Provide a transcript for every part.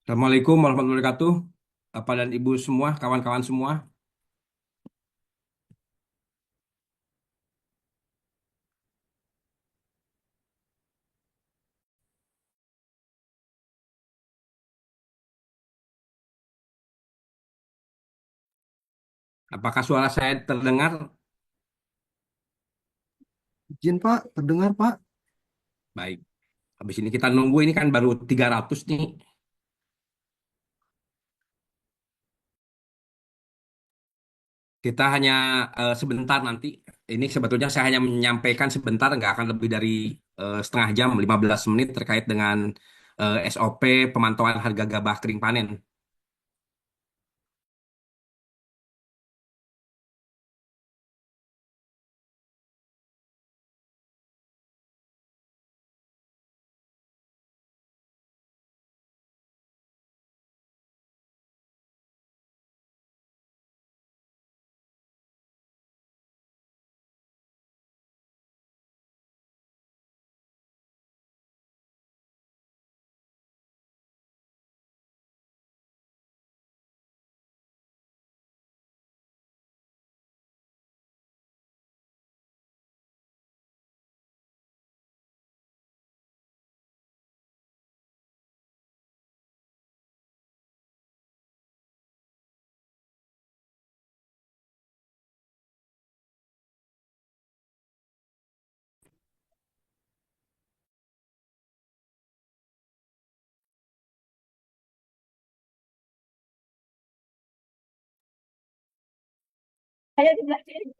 Assalamualaikum warahmatullahi wabarakatuh. Bapak dan Ibu semua, kawan-kawan semua. Apakah suara saya terdengar? Izin Pak, terdengar Pak. Baik. Habis ini kita nunggu, ini kan baru 300 nih. Kita hanya sebentar nanti. Ini sebetulnya saya hanya menyampaikan sebentar, nggak akan lebih dari setengah jam, 15 menit terkait dengan SOP pemantauan harga gabah kering panen. Ayo dijelasin.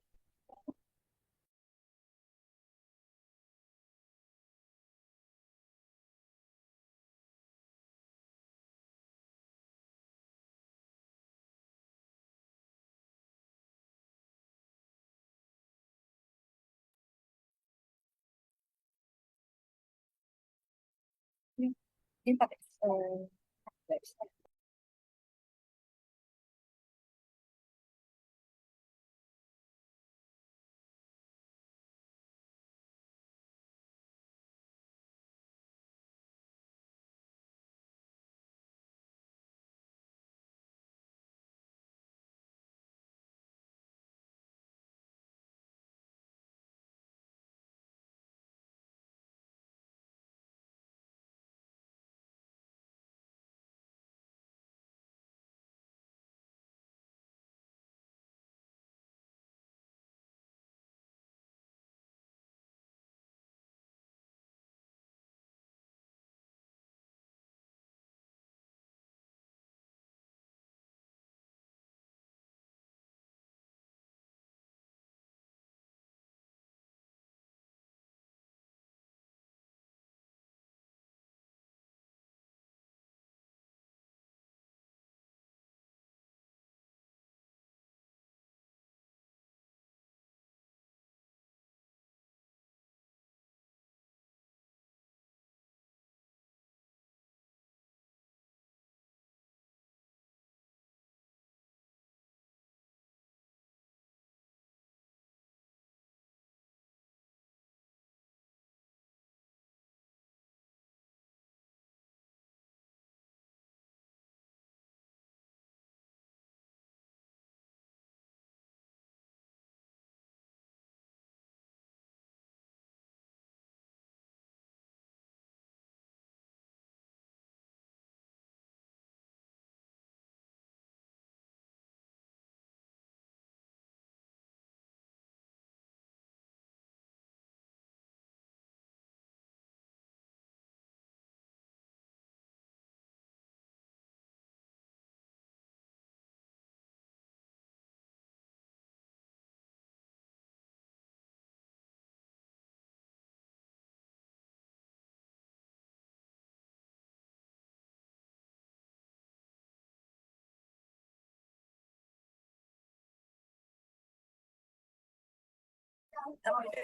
Ini pakai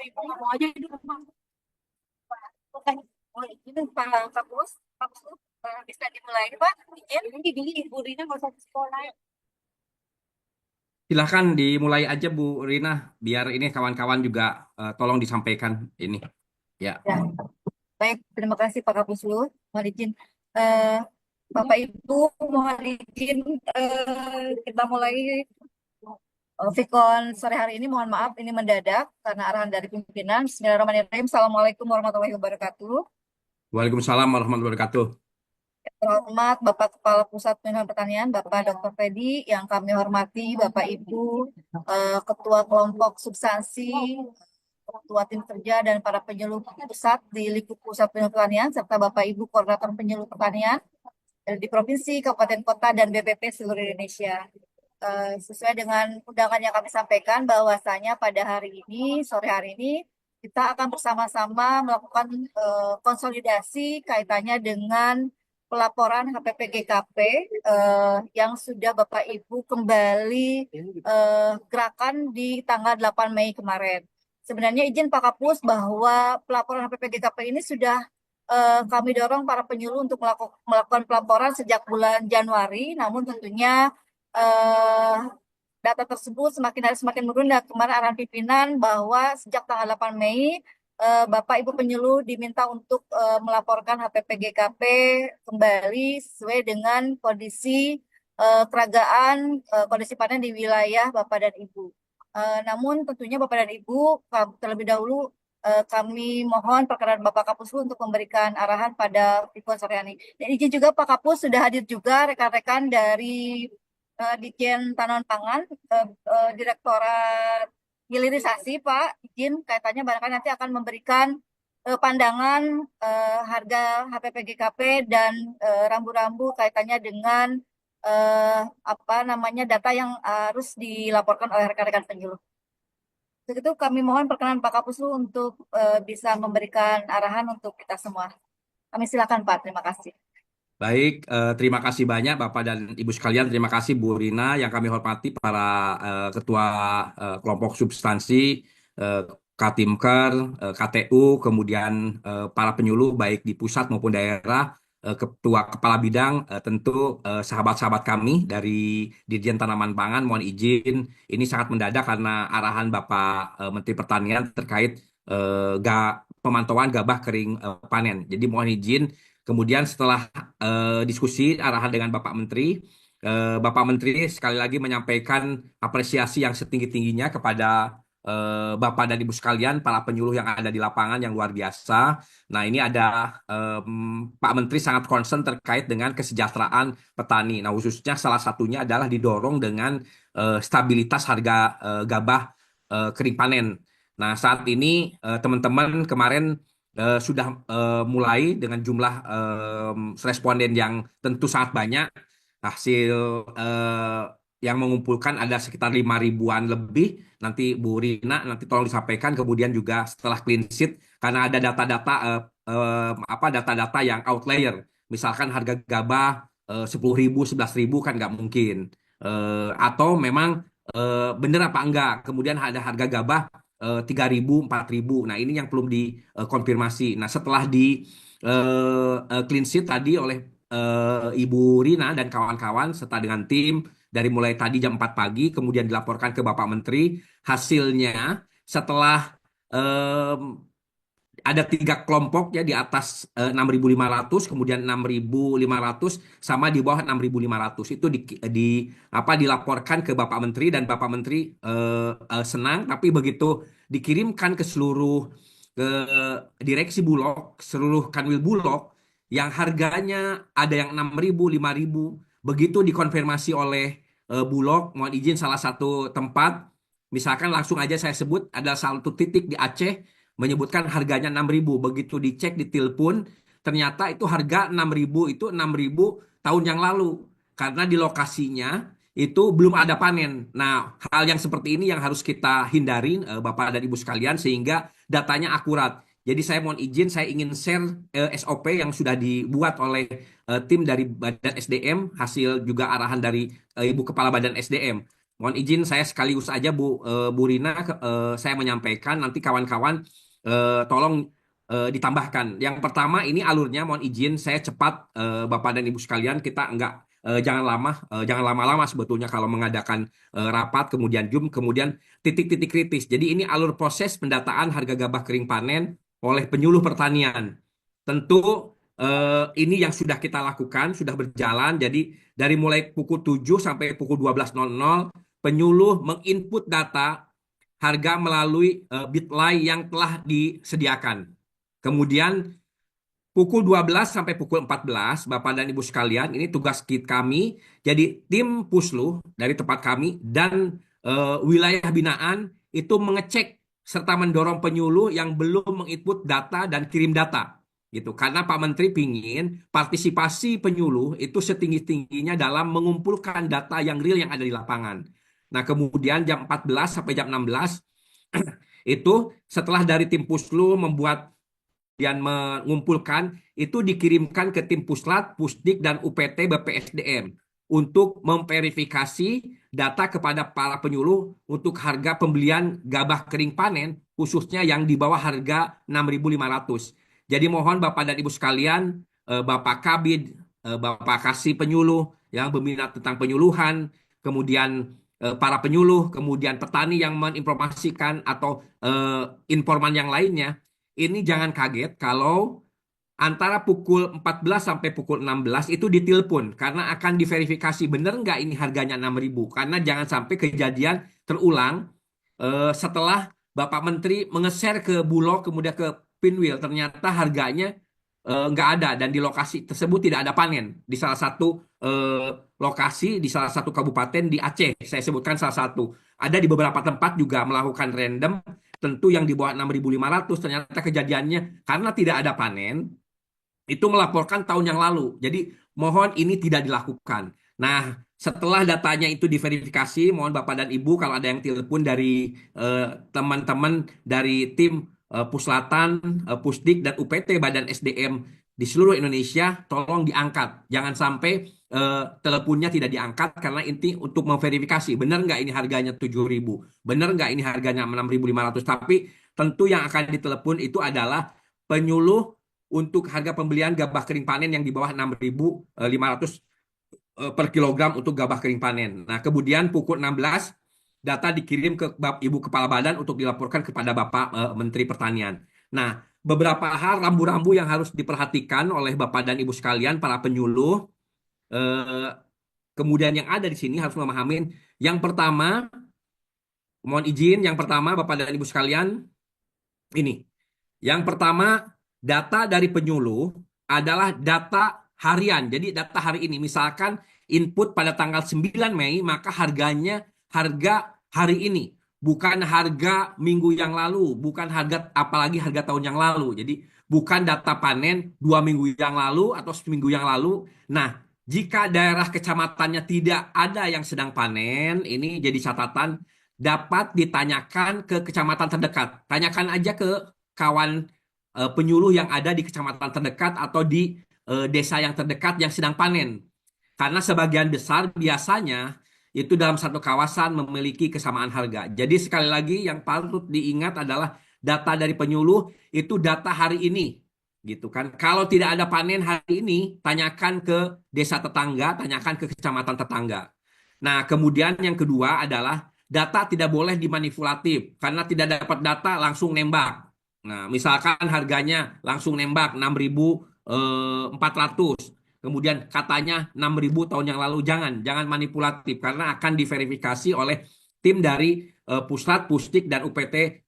ibu ngomong aja dulu. Oke, boleh. Ini Pak Bos, Pak Bos bisa dimulai Pak. Izin. Nanti dulu Ibu Rina nggak usah ke sekolah. Silahkan dimulai aja Bu Rina, biar ini kawan-kawan juga tolong disampaikan ini. Ya. Ya, baik. Terima kasih Pak Kapuslu. Mohon izin. Eh, Bapak Ibu, mohon izin kita mulai Vikon sore hari ini. Mohon maaf ini mendadak karena arahan dari pimpinan. Bismillahirrahmanirrahim. Assalamualaikum warahmatullahi wabarakatuh. Waalaikumsalam warahmatullahi wabarakatuh. Terhormat Bapak Kepala Pusat Pelindungan Pertanian, Bapak Dr. Fedi, yang kami hormati, Bapak Ibu, Ketua Kelompok Substansi, Ketua Tim Kerja, dan para penyuluh pusat di Lingkup Pusat Pelindungan Pertanian, serta Bapak Ibu Koordinator Penyuluh Pertanian di Provinsi, Kabupaten Kota, dan BPP seluruh Indonesia. Sesuai dengan undangan yang kami sampaikan, bahwasanya pada hari ini, sore hari ini, kita akan bersama-sama melakukan konsolidasi kaitannya dengan pelaporan HPP-GKP yang sudah Bapak Ibu kembali gerakan di tanggal 8 Mei kemarin. Sebenarnya izin Pak Kapus bahwa pelaporan HPP-GKP ini sudah kami dorong para penyuluh untuk melakukan pelaporan sejak bulan Januari, namun tentunya eh, data tersebut semakin hari semakin menurun. Kemarin arahan pimpinan bahwa sejak tanggal 8 Mei Bapak Ibu penyuluh diminta untuk melaporkan HPP-GKP kembali sesuai dengan kondisi peragaan kondisi panen di wilayah Bapak dan Ibu. Namun tentunya Bapak dan Ibu terlebih dahulu kami mohon perkenan Bapak Kapus untuk memberikan arahan pada Vikon sore ini. Dan izin juga Pak Kapus sudah hadir juga rekan-rekan dari Ditjen Tanaman Pangan, Direktorat Hilirisasi, Pak. Izin kaitannya barangkali nanti akan memberikan pandangan harga HPP-GKP dan rambu-rambu kaitannya dengan apa namanya data yang harus dilaporkan oleh rekan-rekan penyuluh. Untuk itu kami mohon perkenan Pak Kapusu untuk bisa memberikan arahan untuk kita semua. Kami silakan Pak, terima kasih. Baik, terima kasih banyak Bapak dan Ibu sekalian. Terima kasih Bu Rina yang kami hormati para ketua kelompok substansi, Katimker, KTU, kemudian para penyuluh baik di pusat maupun daerah, ketua kepala bidang, tentu sahabat-sahabat kami dari Dirjen Tanaman Pangan. Mohon izin, ini sangat mendadak karena arahan Bapak Menteri Pertanian terkait pemantauan gabah kering panen. Jadi mohon izin. Kemudian setelah diskusi arahan dengan Bapak Menteri sekali lagi menyampaikan apresiasi yang setinggi-tingginya kepada Bapak dan Ibu sekalian, para penyuluh yang ada di lapangan yang luar biasa. Nah, ini ada Pak Menteri sangat concern terkait dengan kesejahteraan petani. Nah, khususnya salah satunya adalah didorong dengan stabilitas harga gabah kering panen. Nah, saat ini teman-teman kemarin sudah mulai dengan jumlah responden yang tentu sangat banyak. Hasil yang mengumpulkan ada sekitar 5 ribuan lebih. Nanti Bu Rina nanti tolong disampaikan. Kemudian juga setelah clean sheet karena ada data-data data-data yang outlier. Misalkan harga gabah 10.000, 11.000 kan nggak mungkin. Atau memang bener apa enggak. Kemudian ada harga gabah 3.000, 4.000. Nah, ini yang belum dikonfirmasi. Nah, setelah di clean sheet tadi oleh Ibu Rina dan kawan-kawan serta dengan tim dari mulai tadi jam 4 pagi, kemudian dilaporkan ke Bapak Menteri. Hasilnya setelah ada 3 kelompok ya di atas 6.500, kemudian 6.500 sama di bawah 6.500 itu dilaporkan ke Bapak Menteri dan Bapak Menteri senang, tapi begitu dikirimkan ke seluruh ke direksi Bulog, seluruh kanwil Bulog yang harganya ada yang 6.000, 5.000, begitu dikonfirmasi oleh Bulog, mohon izin salah satu tempat, misalkan langsung aja saya sebut ada satu titik di Aceh menyebutkan harganya 6.000. Begitu dicek di telepon, ternyata itu harga 6.000 itu 6.000 tahun yang lalu. Karena di lokasinya itu belum ada panen. Nah, hal yang seperti ini yang harus kita hindari, Bapak dan Ibu sekalian, sehingga datanya akurat. Jadi saya mohon izin, saya ingin share SOP yang sudah dibuat oleh tim dari Badan SDM, hasil juga arahan dari Ibu Kepala Badan SDM. Mohon izin saya sekaligus aja Bu Rina, saya menyampaikan nanti kawan-kawan tolong ditambahkan. Yang pertama ini alurnya, mohon izin saya cepat Bapak dan Ibu sekalian, kita jangan lama-lama sebetulnya kalau mengadakan rapat kemudian Zoom kemudian titik-titik kritis. Jadi ini alur proses pendataan harga gabah kering panen oleh penyuluh pertanian. Tentu ini yang sudah kita lakukan, sudah berjalan. Jadi dari mulai pukul 7 sampai pukul 12.00 penyuluh menginput data harga melalui Bitly yang telah disediakan. Kemudian pukul 12 sampai pukul 14, Bapak dan Ibu sekalian, ini tugas kami. Jadi tim Pusluh dari tempat kami dan wilayah binaan itu mengecek serta mendorong penyuluh yang belum menginput data dan kirim data. Gitu. Karena Pak Menteri pingin partisipasi penyuluh itu setinggi-tingginya dalam mengumpulkan data yang real yang ada di lapangan. Nah, kemudian jam 14 sampai jam 16 itu setelah dari tim Pusluh membuat dan mengumpulkan itu dikirimkan ke tim Puslat, Pusdik, dan UPT BPSDM untuk memverifikasi data kepada para penyuluh untuk harga pembelian gabah kering panen khususnya yang di bawah harga 6.500. Jadi mohon Bapak dan Ibu sekalian, Bapak Kabid, Bapak Kasih penyuluh yang berminat tentang penyuluhan, kemudian para penyuluh, kemudian petani yang menginformasikan atau informan yang lainnya ini jangan kaget kalau antara pukul 14 sampai pukul 16 itu ditelepon karena akan diverifikasi benar nggak ini harganya 6.000. Karena jangan sampai kejadian terulang setelah Bapak Menteri mengeser ke Bulog kemudian ke Pinwil ternyata harganya nggak ada dan di lokasi tersebut tidak ada panen di salah satu lokasi di salah satu kabupaten di Aceh. Saya sebutkan salah satu. Ada di beberapa tempat juga melakukan random tentu yang di bawah 6.500 ternyata kejadiannya karena tidak ada panen itu melaporkan tahun yang lalu. Jadi mohon ini tidak dilakukan. Nah, setelah datanya itu diverifikasi, mohon Bapak dan Ibu kalau ada yang telepon dari teman-teman dari tim Puslatan, Pusdik dan UPT Badan SDM di seluruh Indonesia, tolong diangkat. Jangan sampai teleponnya tidak diangkat karena inti untuk memverifikasi benar nggak ini harganya 7.000, benar nggak ini harganya 6.500. Tapi tentu yang akan ditelepon itu adalah penyuluh untuk harga pembelian gabah kering panen yang di bawah 6.500 per kilogram untuk gabah kering panen. Nah, kemudian pukul 16 data dikirim ke Ibu Kepala Badan untuk dilaporkan kepada Bapak Menteri Pertanian. Nah, beberapa hal rambu-rambu yang harus diperhatikan oleh Bapak dan Ibu sekalian para penyuluh. Kemudian yang ada di sini harus memahami yang pertama, mohon izin, yang pertama Bapak dan Ibu sekalian, ini. Yang pertama, data dari penyuluh adalah data harian. Jadi data hari ini, misalkan input pada tanggal 9 Mei, maka harganya harga hari ini. Bukan harga minggu yang lalu, bukan harga apalagi harga tahun yang lalu. Jadi bukan data panen 2 minggu yang lalu atau seminggu yang lalu. Nah, jika daerah kecamatannya tidak ada yang sedang panen, ini jadi catatan dapat ditanyakan ke kecamatan terdekat. Tanyakan aja ke kawan penyuluh yang ada di kecamatan terdekat atau di desa yang terdekat yang sedang panen. Karena sebagian besar biasanya itu dalam satu kawasan memiliki kesamaan harga. Jadi sekali lagi yang patut diingat adalah data dari penyuluh itu data hari ini. Gitu kan. Kalau tidak ada panen hari ini, tanyakan ke desa tetangga, tanyakan ke kecamatan tetangga. Nah, kemudian yang kedua adalah data tidak boleh dimanipulatif karena tidak dapat data langsung nembak. Nah, misalkan harganya langsung nembak 6.400. Kemudian katanya 6.000 tahun yang lalu. Jangan manipulatif karena akan diverifikasi oleh tim dari Puslat, Pusdik, dan UPT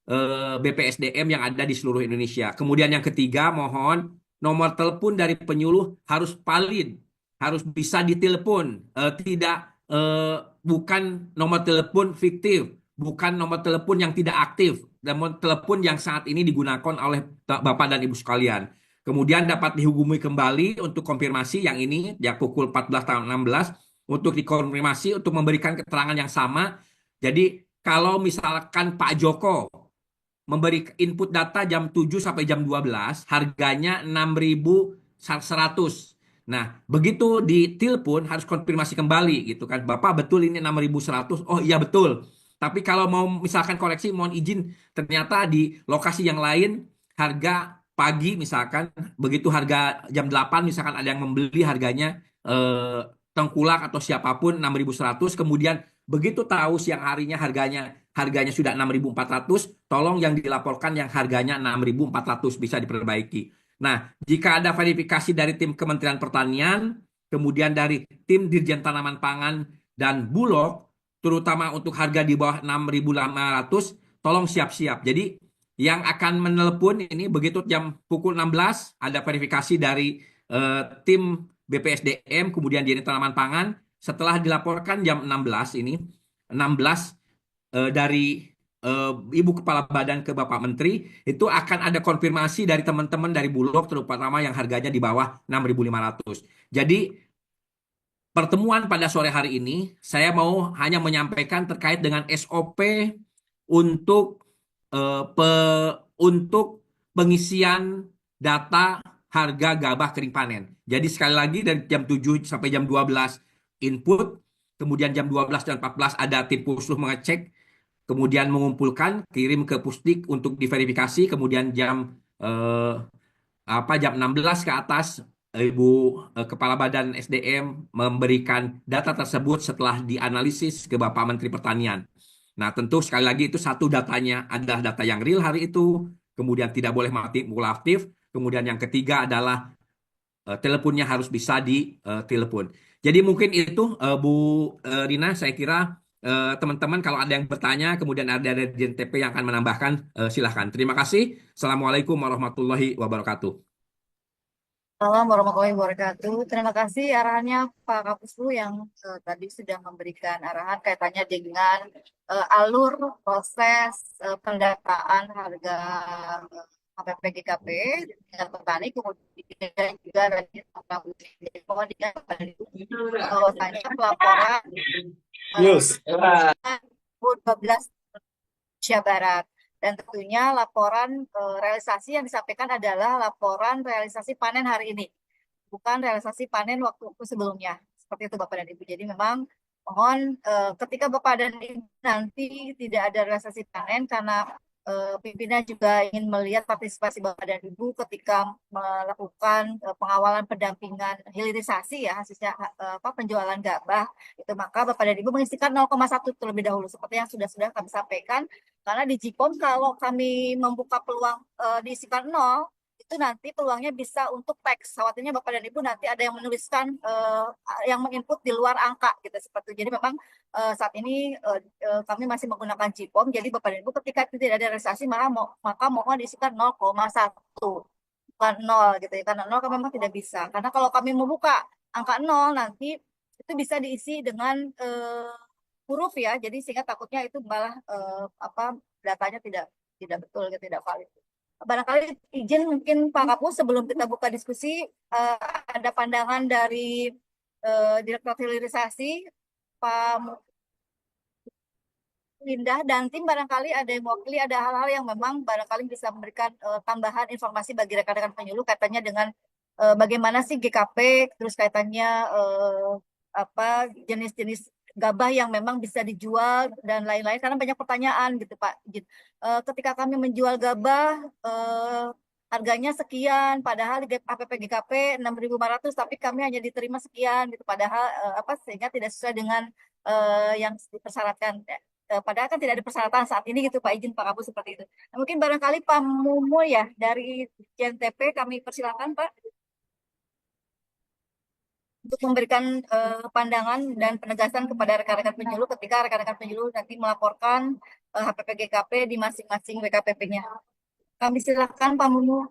BPSDM yang ada di seluruh Indonesia. Kemudian yang ketiga, mohon nomor telepon dari penyuluh harus valid, harus bisa ditelepon, tidak bukan nomor telepon fiktif, bukan nomor telepon yang tidak aktif, nomor telepon yang saat ini digunakan oleh Bapak dan Ibu sekalian. Kemudian dapat dihubungi kembali untuk konfirmasi yang ini ya pukul 14.16 untuk dikonfirmasi untuk memberikan keterangan yang sama. Jadi kalau misalkan Pak Joko memberi input data jam 7 sampai jam 12, harganya 6.100. Nah, begitu ditelepon harus konfirmasi kembali gitu kan. Bapak betul ini 6.100. Oh iya betul. Tapi kalau mau misalkan koreksi mohon izin ternyata di lokasi yang lain harga pagi misalkan begitu harga jam 8 misalkan ada yang membeli harganya tengkulak atau siapapun 6.100 kemudian begitu tahu siang harinya harganya sudah 6.400 tolong yang dilaporkan yang harganya 6.400 bisa diperbaiki. Nah, jika ada verifikasi dari tim Kementerian Pertanian, kemudian dari tim Dirjen Tanaman Pangan dan Bulog, terutama untuk harga di bawah 6.500, tolong siap-siap. Jadi yang akan menelepon ini begitu jam pukul 16 ada verifikasi dari tim BPSDM, kemudian Dirjen Tanaman Pangan. Setelah dilaporkan jam 16 ini, 16 dari Ibu Kepala Badan ke Bapak Menteri, itu akan ada konfirmasi dari teman-teman dari Bulog, terutama yang harganya di bawah 6.500. Jadi pertemuan pada sore hari ini, saya mau hanya menyampaikan terkait dengan SOP untuk untuk pengisian data harga gabah kering panen. Jadi sekali lagi dari jam 7 sampai jam 12 input, kemudian jam 12 dan 14 ada tim Pusluh mengecek, kemudian mengumpulkan, kirim ke Pusdik untuk diverifikasi, kemudian eh, jam 16 ke atas Ibu Kepala Badan SDM memberikan data tersebut setelah dianalisis ke Bapak Menteri Pertanian. Nah, tentu sekali lagi itu satu datanya adalah data yang real hari itu, kemudian tidak boleh mati aktif, kemudian yang ketiga adalah teleponnya harus bisa ditelepon. Jadi mungkin itu Bu Rina, saya kira teman-teman kalau ada yang bertanya, kemudian ada dari JNTP yang akan menambahkan, silahkan. Terima kasih. Assalamualaikum warahmatullahi wabarakatuh. Assalamualaikum warahmatullahi wabarakatuh. Terima kasih arahannya Pak Kapuslu yang tadi sudah memberikan arahan kaitannya dengan alur proses pendataan harga HPP GKP dengan petani, kemudian juga dari mohon diingat bahwasanya pelaporan News. 2012 Indonesia Barat. Dan tentunya laporan realisasi yang disampaikan adalah laporan realisasi panen hari ini, bukan realisasi panen waktu sebelumnya. Seperti itu Bapak dan Ibu. Jadi memang mohon ketika Bapak dan Ibu nanti tidak ada realisasi panen karena pimpinan juga ingin melihat partisipasi Bapak dan Ibu ketika melakukan pengawalan pendampingan hilirisasi ya hasilnya apa penjualan gabah itu, maka Bapak dan Ibu mengisikan 0,1 terlebih dahulu seperti yang sudah kami sampaikan, karena di JIPOM kalau kami membuka peluang diisikan 0 itu nanti peluangnya bisa untuk teks. Khawatirnya Bapak dan Ibu nanti ada yang menuliskan yang menginput di luar angka gitu seperti itu. Jadi memang saat ini kami masih menggunakan JIPOM. Jadi Bapak dan Ibu ketika tidak ada realisasi maka mohon diisikan 0,1 bukan 0 gitu ya. Karena 0 kan memang tidak bisa. Karena kalau kami membuka angka 0 nanti itu bisa diisi dengan huruf ya. Jadi sehingga takutnya itu malah apa datanya tidak betul, gitu, tidak valid. Barangkali izin mungkin Pak Kapus sebelum kita buka diskusi ada pandangan dari Direktur Hilirisasi Pak Lindah dan tim, barangkali ada yang mewakili, ada hal-hal yang memang barangkali bisa memberikan tambahan informasi bagi rekan-rekan penyuluh kaitannya dengan bagaimana sih GKP, terus kaitannya apa jenis-jenis gabah yang memang bisa dijual dan lain-lain, karena banyak pertanyaan gitu Pak. Ketika kami menjual gabah harganya sekian, padahal di APP GKP 6.500 tapi kami hanya diterima sekian gitu, padahal apa sehingga tidak sesuai dengan yang dipersyaratkan. Padahal kan tidak ada persyaratan saat ini gitu Pak, izin Pak Kapus seperti itu. Nah, mungkin barangkali Pak Mumu ya dari JNTP kami persilakan Pak untuk memberikan pandangan dan penegasan kepada rekan-rekan penyuluh ketika rekan-rekan penyuluh nanti melaporkan HPP GKP di masing-masing WKPP-nya. Kami silakan Pak Mumu.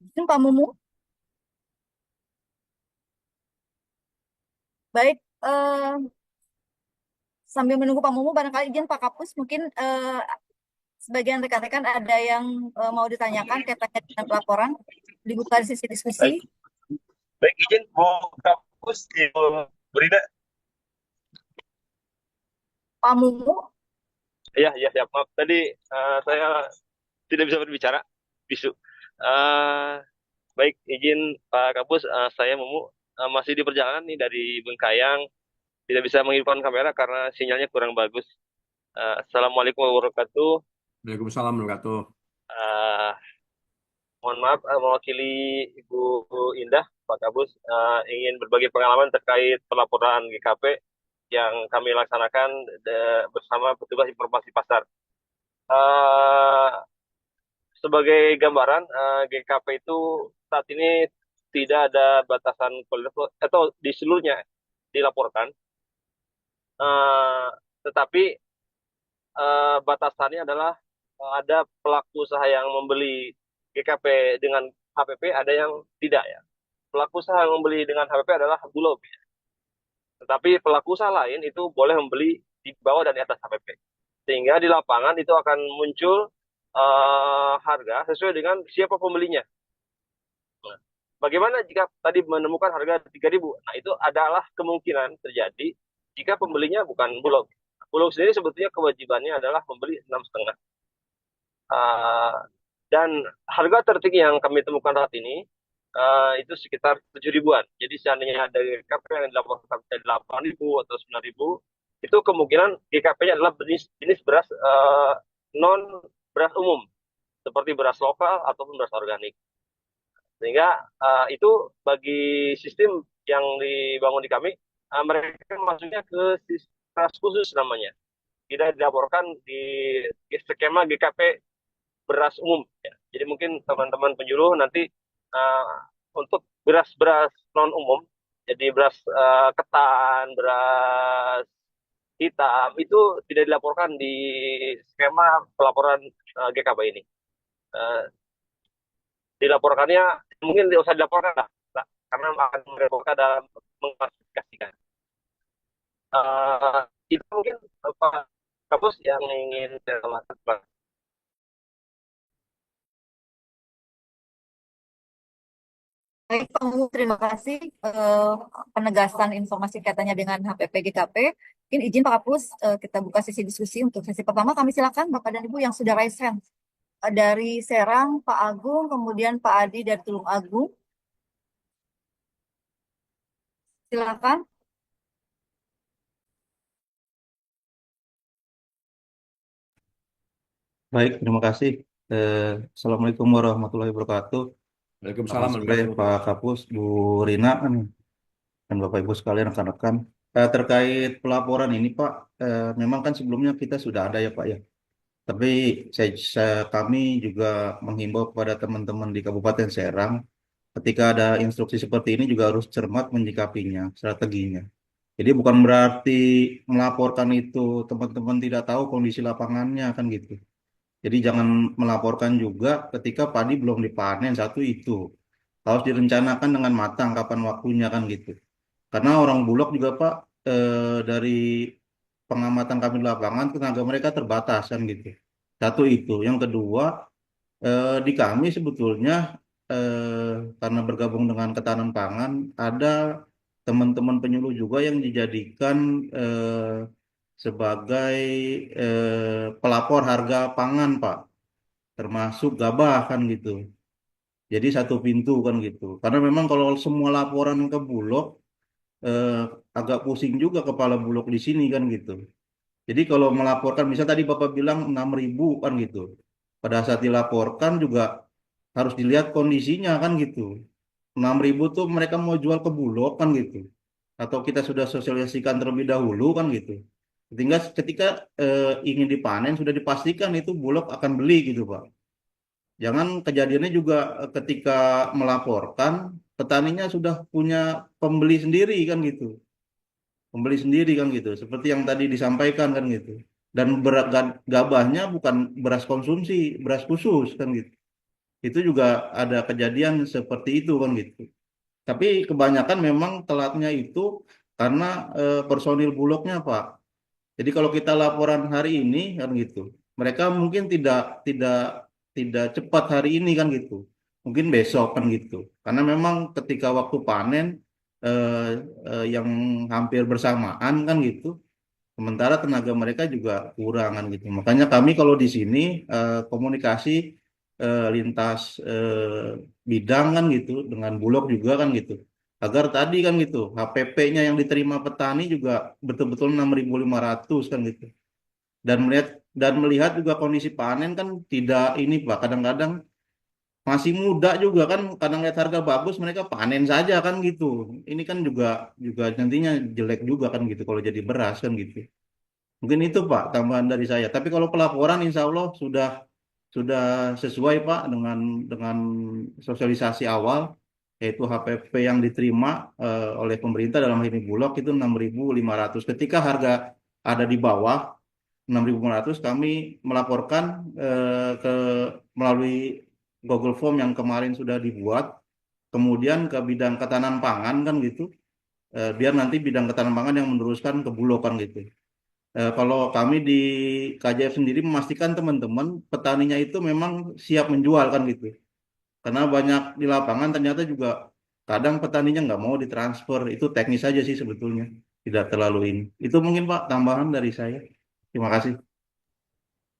Izin Pak Mumu. Baik, sambil menunggu Pak Mumu, barangkali izin Pak Kapus, mungkin sebagian rekan-rekan ada yang mau ditanyakan kaitannya dengan pelaporan, dibuka di sisi diskusi. Baik, baik izin mau kampus Ibu Brida. Pak Mumu, Ya, ya, ya. Maaf tadi saya tidak bisa berbicara. Bisu. Eh, baik, izin Pak Kapus, saya Mumu masih di perjalanan nih dari Bengkayang. Tidak bisa menghidupkan kamera karena sinyalnya kurang bagus. Assalamualaikum warahmatullahi wabarakatuh. Waalaikumsalam warahmatullahi wabarakatuh. Eh, Mohon maaf, mewakili Ibu Indah, Pak Kabus, ingin berbagi pengalaman terkait pelaporan GKP yang kami laksanakan bersama petugas informasi pasar. Eh, Sebagai gambaran, GKP itu saat ini tidak ada batasan koridor atau di seluruhnya dilaporkan, eh, tetapi batasannya adalah ada pelaku usaha yang membeli GKP dengan HPP, ada yang tidak ya. Pelaku usaha yang membeli dengan HPP adalah Bulog, ya. Tetapi pelaku usaha lain itu boleh membeli di bawah dan di atas HPP. Sehingga di lapangan itu akan muncul harga sesuai dengan siapa pembelinya. Nah, bagaimana jika tadi menemukan harga 3.000? Nah, itu adalah kemungkinan terjadi jika pembelinya bukan Bulog. Bulog sendiri sebetulnya kewajibannya adalah membeli 6,5. Uh, dan harga tertinggi yang kami temukan saat ini itu sekitar 7.000-an. Jadi seandainya ada GKP yang dilaporkan sampai 8.000 atau 9.000, itu kemungkinan GKP-nya adalah jenis beras non beras umum, seperti beras lokal ataupun beras organik. Sehingga itu bagi sistem yang dibangun di kami, mereka masuknya ke sistem beras khusus namanya. Tidak dilaporkan di skema GKP beras umum. Ya. Jadi mungkin teman-teman penyuluh nanti untuk beras-beras non umum, jadi beras ketan, beras hitam itu tidak dilaporkan di skema pelaporan GKP ini. Dilaporkannya mungkin tidak usah dilaporkan lah, karena akan merepotkan dalam mengklasifikasikan. Itu mungkin Pak Kapus yang ingin saya tambahkan. Baik, Pak Mumu, terima kasih penegasan informasi kaitannya dengan HPP GKP. Mungkin izin Pak Kapus, kita buka sesi diskusi. Untuk sesi pertama kami silakan Bapak dan Ibu yang sudah raise hand. Dari Serang, Pak Agung, kemudian Pak Adi dari Tulung Agung. Silakan. Baik, terima kasih. Assalamualaikum warahmatullahi wabarakatuh. Waalaikumsalam. Selamat sore Pak Kapus, Bu Rina, dan Bapak Ibu sekalian rekan-rekan. Terkait pelaporan ini Pak, memang kan sebelumnya kita sudah ada ya Pak ya. Tapi kami juga menghimbau kepada teman-teman di Kabupaten Serang, ketika ada instruksi seperti ini juga harus cermat menyikapinya, strateginya. Jadi bukan berarti melaporkan itu teman-teman tidak tahu kondisi lapangannya kan gitu. Jadi jangan melaporkan juga ketika padi belum dipanen, satu itu. Harus direncanakan dengan matang kapan waktunya kan gitu. Karena orang Bulog juga Pak, dari pengamatan kami di lapangan, tenaga mereka terbatas kan gitu. Satu itu. Yang kedua, di kami sebetulnya karena bergabung dengan ketahanan pangan, ada teman-teman penyuluh juga yang dijadikan sebagai pelapor harga pangan Pak, termasuk gabah kan gitu. Jadi satu pintu kan gitu. Karena memang kalau semua laporan ke Bulog eh, agak pusing juga kepala Bulog di sini kan gitu. Jadi kalau melaporkan, misal tadi Bapak bilang 6.000 kan gitu. Pada saat dilaporkan juga harus dilihat kondisinya kan gitu. 6.000 tuh mereka mau jual ke Bulog kan gitu. Atau kita sudah sosialisasikan terlebih dahulu kan gitu. Sehingga ketika ingin dipanen sudah dipastikan itu Bulog akan beli gitu Pak. Jangan kejadiannya juga ketika melaporkan petaninya sudah punya pembeli sendiri kan gitu. Pembeli sendiri kan gitu. Seperti yang tadi disampaikan kan gitu. Dan gabahnya bukan beras konsumsi, beras khusus kan gitu. Itu juga ada kejadian seperti itu kan gitu. Tapi kebanyakan memang telatnya itu karena personil Bulognya Pak. Jadi kalau kita laporan hari ini kan gitu, mereka mungkin tidak cepat hari ini kan gitu, mungkin besok kan gitu. Karena memang ketika waktu panen eh, yang hampir bersamaan kan gitu, sementara tenaga mereka juga kurang kan gitu. Makanya kami kalau di sini komunikasi lintas bidang kan gitu, dengan Bulog juga kan gitu. Agar tadi kan gitu, HPP-nya yang diterima petani juga betul-betul 6.500 kan gitu. Dan melihat juga kondisi panen kan tidak ini Pak, kadang-kadang masih muda juga kan, kadang lihat harga bagus mereka panen saja kan gitu. Ini kan juga juga nantinya jelek juga kan gitu kalau jadi beras kan gitu. Mungkin itu Pak tambahan dari saya. Tapi kalau pelaporan insya Allah sudah sesuai Pak dengan sosialisasi awal, yaitu HPP yang diterima oleh pemerintah dalam hal ini Bulog itu 6.500. Ketika harga ada di bawah 6.500 kami melaporkan ke melalui Google Form yang kemarin sudah dibuat, kemudian ke bidang ketahanan pangan kan gitu, biar nanti bidang ketahanan pangan yang meneruskan ke Bulog kan gitu. Kalau kami di KJF sendiri memastikan teman-teman petaninya itu memang siap menjual kan gitu. Karena banyak di lapangan ternyata juga kadang petaninya nggak mau ditransfer. Itu teknis saja sih sebetulnya. Tidak terlalu ini. Itu mungkin Pak tambahan dari saya. Terima kasih.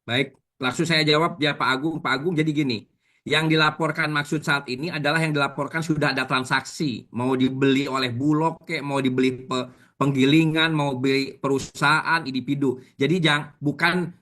Baik, langsung saya jawab ya Pak Agung. Pak Agung, jadi gini, yang dilaporkan maksud saat ini adalah yang dilaporkan sudah ada transaksi, mau dibeli oleh Bulog, kayak mau dibeli penggilingan, mau beli perusahaan, individu. Jadi bukan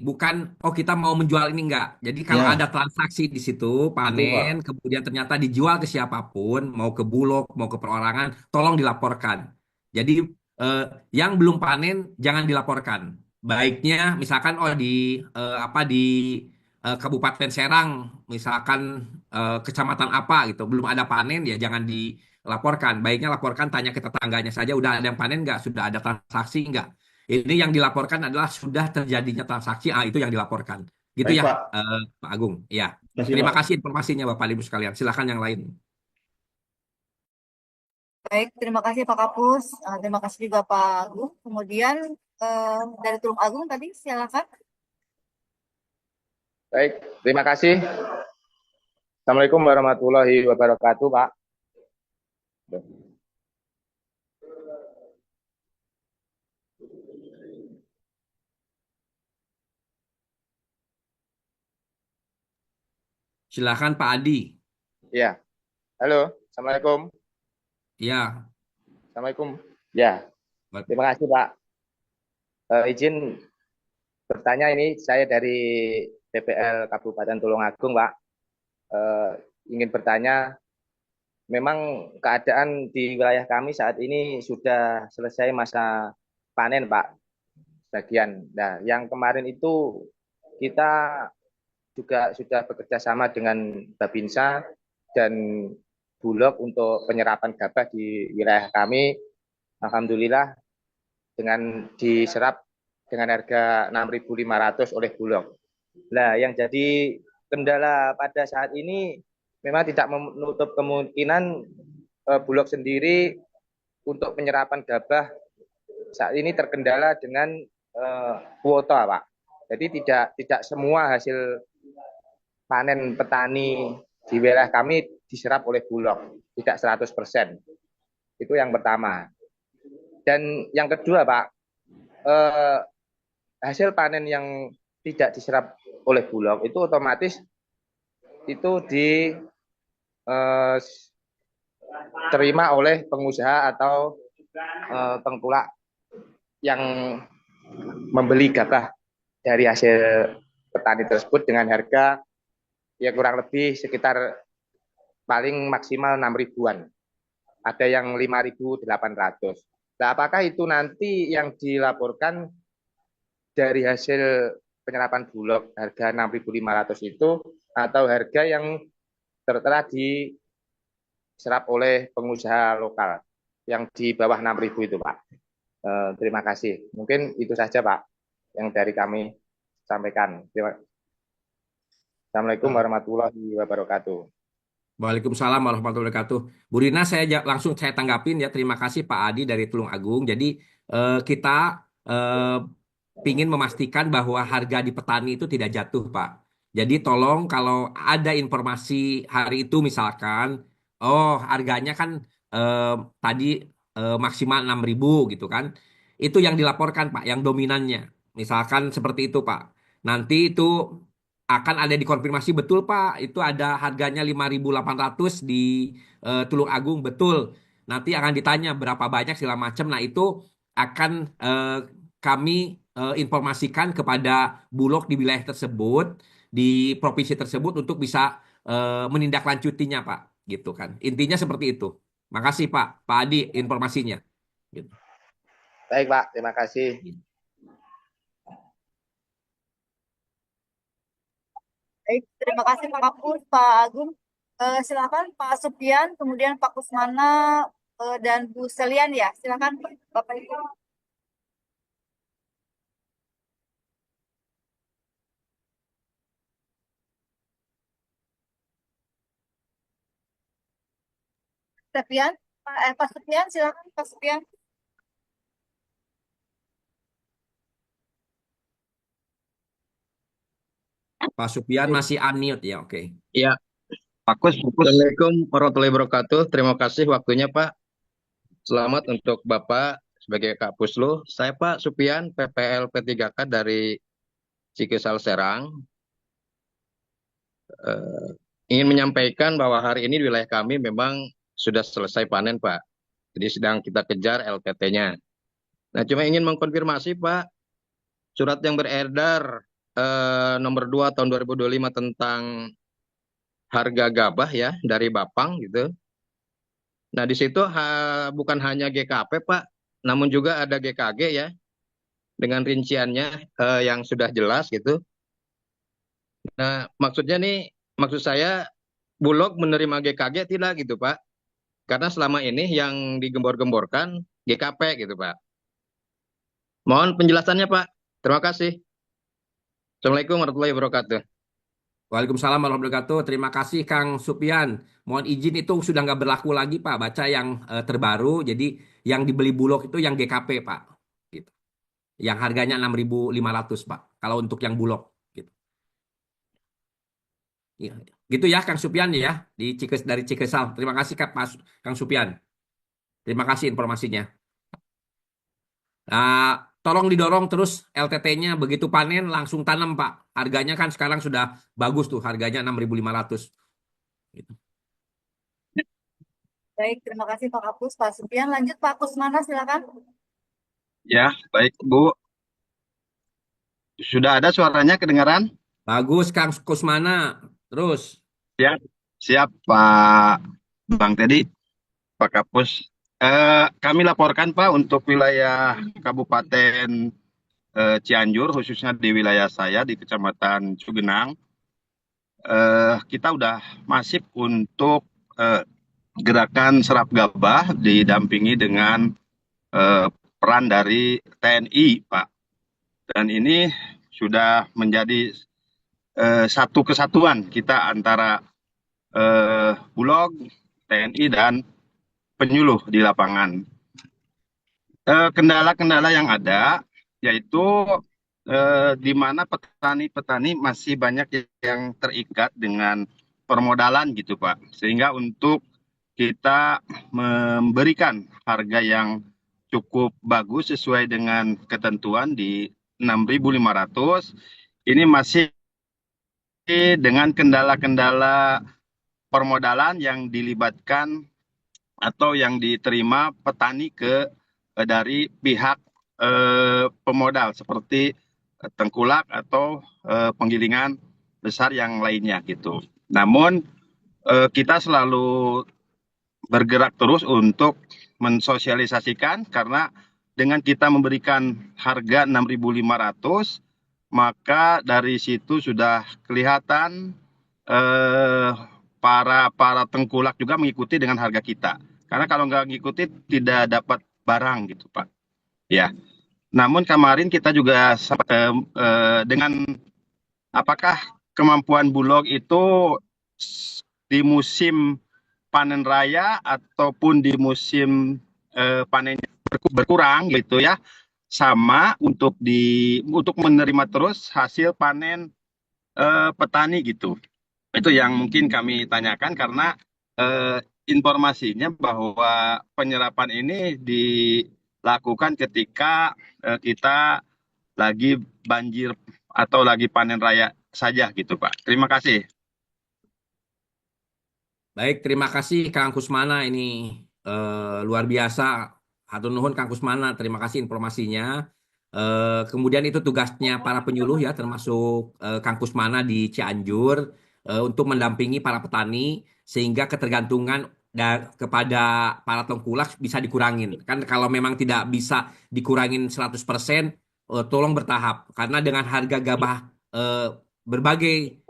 bukan oh kita mau menjual ini enggak. Jadi kalau ada Ya, transaksi di situ, itu panen, Pak. kemudian ternyata dijual ke siapapun, mau ke Bulog, mau ke perorangan, tolong dilaporkan. Jadi eh, yang belum panen jangan dilaporkan. Baiknya misalkan apa di Kabupaten Serang, misalkan kecamatan apa gitu, belum ada panen ya jangan dilaporkan. Baiknya laporkan, tanya ke tetangganya saja, udah ada yang panen nggak, sudah ada transaksi nggak. Ini yang dilaporkan adalah sudah terjadinya transaksi, itu yang dilaporkan. Gitu Baik ya, Pak. Pak Agung. Ya, Terima kasih terima Pak. kasih informasinya Bapak Ibu sekalian. Silakan yang lain. Baik, terima kasih Pak Kapus. Terima kasih juga Pak Agung. Kemudian dari Tulung Agung tadi, silakan. Baik, terima kasih. Assalamualaikum warahmatullahi wabarakatuh, Pak. Silakan Pak Adi. Ya, halo. Assalamualaikum. Ya, Assalamualaikum. Ya, terima kasih, Pak. Izin bertanya, ini saya dari TPL Kabupaten Tulungagung, Pak. Eh, ingin bertanya, memang keadaan di wilayah kami saat ini sudah selesai masa panen, Pak, sebagian. Nah, yang kemarin itu kita juga sudah bekerja sama dengan Babinsa dan Bulog untuk penyerapan gabah di wilayah kami. Alhamdulillah dengan diserap dengan harga 6.500 oleh Bulog. Nah, yang jadi kendala pada saat ini memang tidak menutup kemungkinan Bulog sendiri untuk penyerapan gabah saat ini terkendala dengan kuota, Pak. Jadi tidak semua hasil panen petani di wilayah kami diserap oleh Bulog, tidak 100%. Itu yang pertama. Dan yang kedua, Pak, hasil panen yang tidak diserap oleh Bulog itu otomatis itu diterima oleh pengusaha atau tengkulak yang membeli gabah dari hasil petani tersebut dengan harga ya kurang lebih sekitar paling maksimal 6 ribuan. Ada yang 5.800. Nah, apakah itu nanti yang dilaporkan dari hasil penyerapan Bulog harga 6.500 itu atau harga yang tertera diserap oleh pengusaha lokal yang di bawah 6.000 itu, Pak? Terima kasih. Mungkin itu saja, Pak, yang dari kami sampaikan. Assalamualaikum warahmatullahi wabarakatuh. Waalaikumsalam warahmatullahi wabarakatuh. Bu Rina, langsung saya tanggapin ya. Terima kasih Pak Adi dari Tulung Agung. Jadi kita eh, ingin memastikan bahwa harga di petani itu tidak jatuh, Pak. Jadi tolong kalau ada informasi hari itu misalkan, oh harganya kan eh, tadi maksimal 6.000 gitu kan. Itu yang dilaporkan, Pak, yang dominannya. Misalkan seperti itu, Pak. Nanti itu akan ada dikonfirmasi betul Pak, itu ada harganya 5.800 di Tulung Agung, betul. Nanti akan ditanya berapa banyak segala macam. Nah, itu akan kami informasikan kepada Bulog di wilayah tersebut, di provinsi tersebut untuk bisa menindaklanjutinya, Pak. Gitu kan. Intinya seperti itu. Makasih, Pak. Pak Adi, informasinya. Gitu. Baik, Pak. Terima kasih. Baik, terima kasih Pak Kapus, Pak Agung. Silakan Pak Supian, kemudian Pak Kusmana dan Bu Selian ya. Silakan Bapak Ibu. Supian, Pak Supian, silakan Pak Supian. Pak Supian masih unmute ya, oke. Ya, Pak Kus. Assalamualaikum warahmatullahi wabarakatuh. Terima kasih waktunya, Pak. Selamat untuk Bapak sebagai Kak Puslu. Saya Pak Supian, PPL P3K dari Cikesal Serang. Ingin menyampaikan bahwa hari ini di wilayah kami memang sudah selesai panen, Pak. Jadi sedang kita kejar LPT-nya. Nah, cuma ingin mengkonfirmasi, Pak, surat yang beredar nomor 2 tahun 2025 tentang harga gabah ya dari Bapang gitu. Nah, di situ bukan hanya GKP, Pak, namun juga ada GKG ya, dengan rinciannya yang sudah jelas gitu. Nah, maksud saya, Bulog menerima GKG tidak gitu, Pak. Karena selama ini yang digembor-gemborkan GKP gitu, Pak. Mohon penjelasannya, Pak. Terima kasih. Assalamualaikum warahmatullahi wabarakatuh. Waalaikumsalam warahmatullahi wabarakatuh. Terima kasih Kang Supian. Mohon izin itu sudah nggak berlaku lagi Pak. Baca yang terbaru. Jadi yang dibeli Bulog itu yang GKP Pak. Gitu. Yang harganya 6.500 Pak. Kalau untuk yang Bulog. Gitu. Ya, gitu ya Kang Supian ya. Dari Cikesal. Terima kasih Kang Supian. Terima kasih informasinya. Nah, tolong didorong terus LTT-nya begitu panen langsung tanam Pak. Harganya kan sekarang sudah bagus tuh, harganya 6.500. Gitu. Baik, terima kasih Pak Kapus, Pak Supian. Lanjut Pak Kusmana, silakan. Ya, baik, Bu. Sudah ada suaranya kedengaran? Bagus Kang Kusmana. Terus. Siap, siap Pak Bang Teddy, Pak Kapus. Kami laporkan Pak untuk wilayah Kabupaten Cianjur, khususnya di wilayah saya di Kecamatan Cugenang. Kita udah masif untuk gerakan serap gabah didampingi dengan peran dari TNI, Pak. Dan ini sudah menjadi satu kesatuan kita antara Bulog, TNI, dan penyuluh di lapangan. Kendala-kendala yang ada yaitu di mana petani-petani masih banyak yang terikat dengan permodalan gitu Pak. Sehingga untuk kita memberikan harga yang cukup bagus sesuai dengan ketentuan di 6.500, ini masih dengan kendala-kendala permodalan yang dilibatkan atau yang diterima petani dari pihak pemodal seperti tengkulak atau penggilingan besar yang lainnya gitu. Namun kita selalu bergerak terus untuk mensosialisasikan karena dengan kita memberikan harga 6.500 maka dari situ sudah kelihatan para tengkulak juga mengikuti dengan harga kita. Karena kalau nggak ngikuti tidak dapat barang gitu Pak. Ya. Namun kemarin kita juga dengan apakah kemampuan Bulog itu di musim panen raya ataupun di musim panen berkurang gitu ya, sama untuk menerima terus hasil panen petani gitu. Itu yang mungkin kami tanyakan karena informasinya bahwa penyerapan ini dilakukan ketika kita lagi banjir atau lagi panen raya saja gitu Pak. Terima kasih. Baik, terima kasih Kang Kusmana. Ini luar biasa. Hatur nuhun Kang Kusmana. Terima kasih informasinya. Kemudian itu tugasnya para penyuluh ya, termasuk Kang Kusmana di Cianjur. untuk mendampingi para petani sehingga ketergantungan kepada para tengkulak bisa dikurangin. Kan kalau memang tidak bisa dikurangin 100%, tolong bertahap. Karena dengan harga gabah berbagai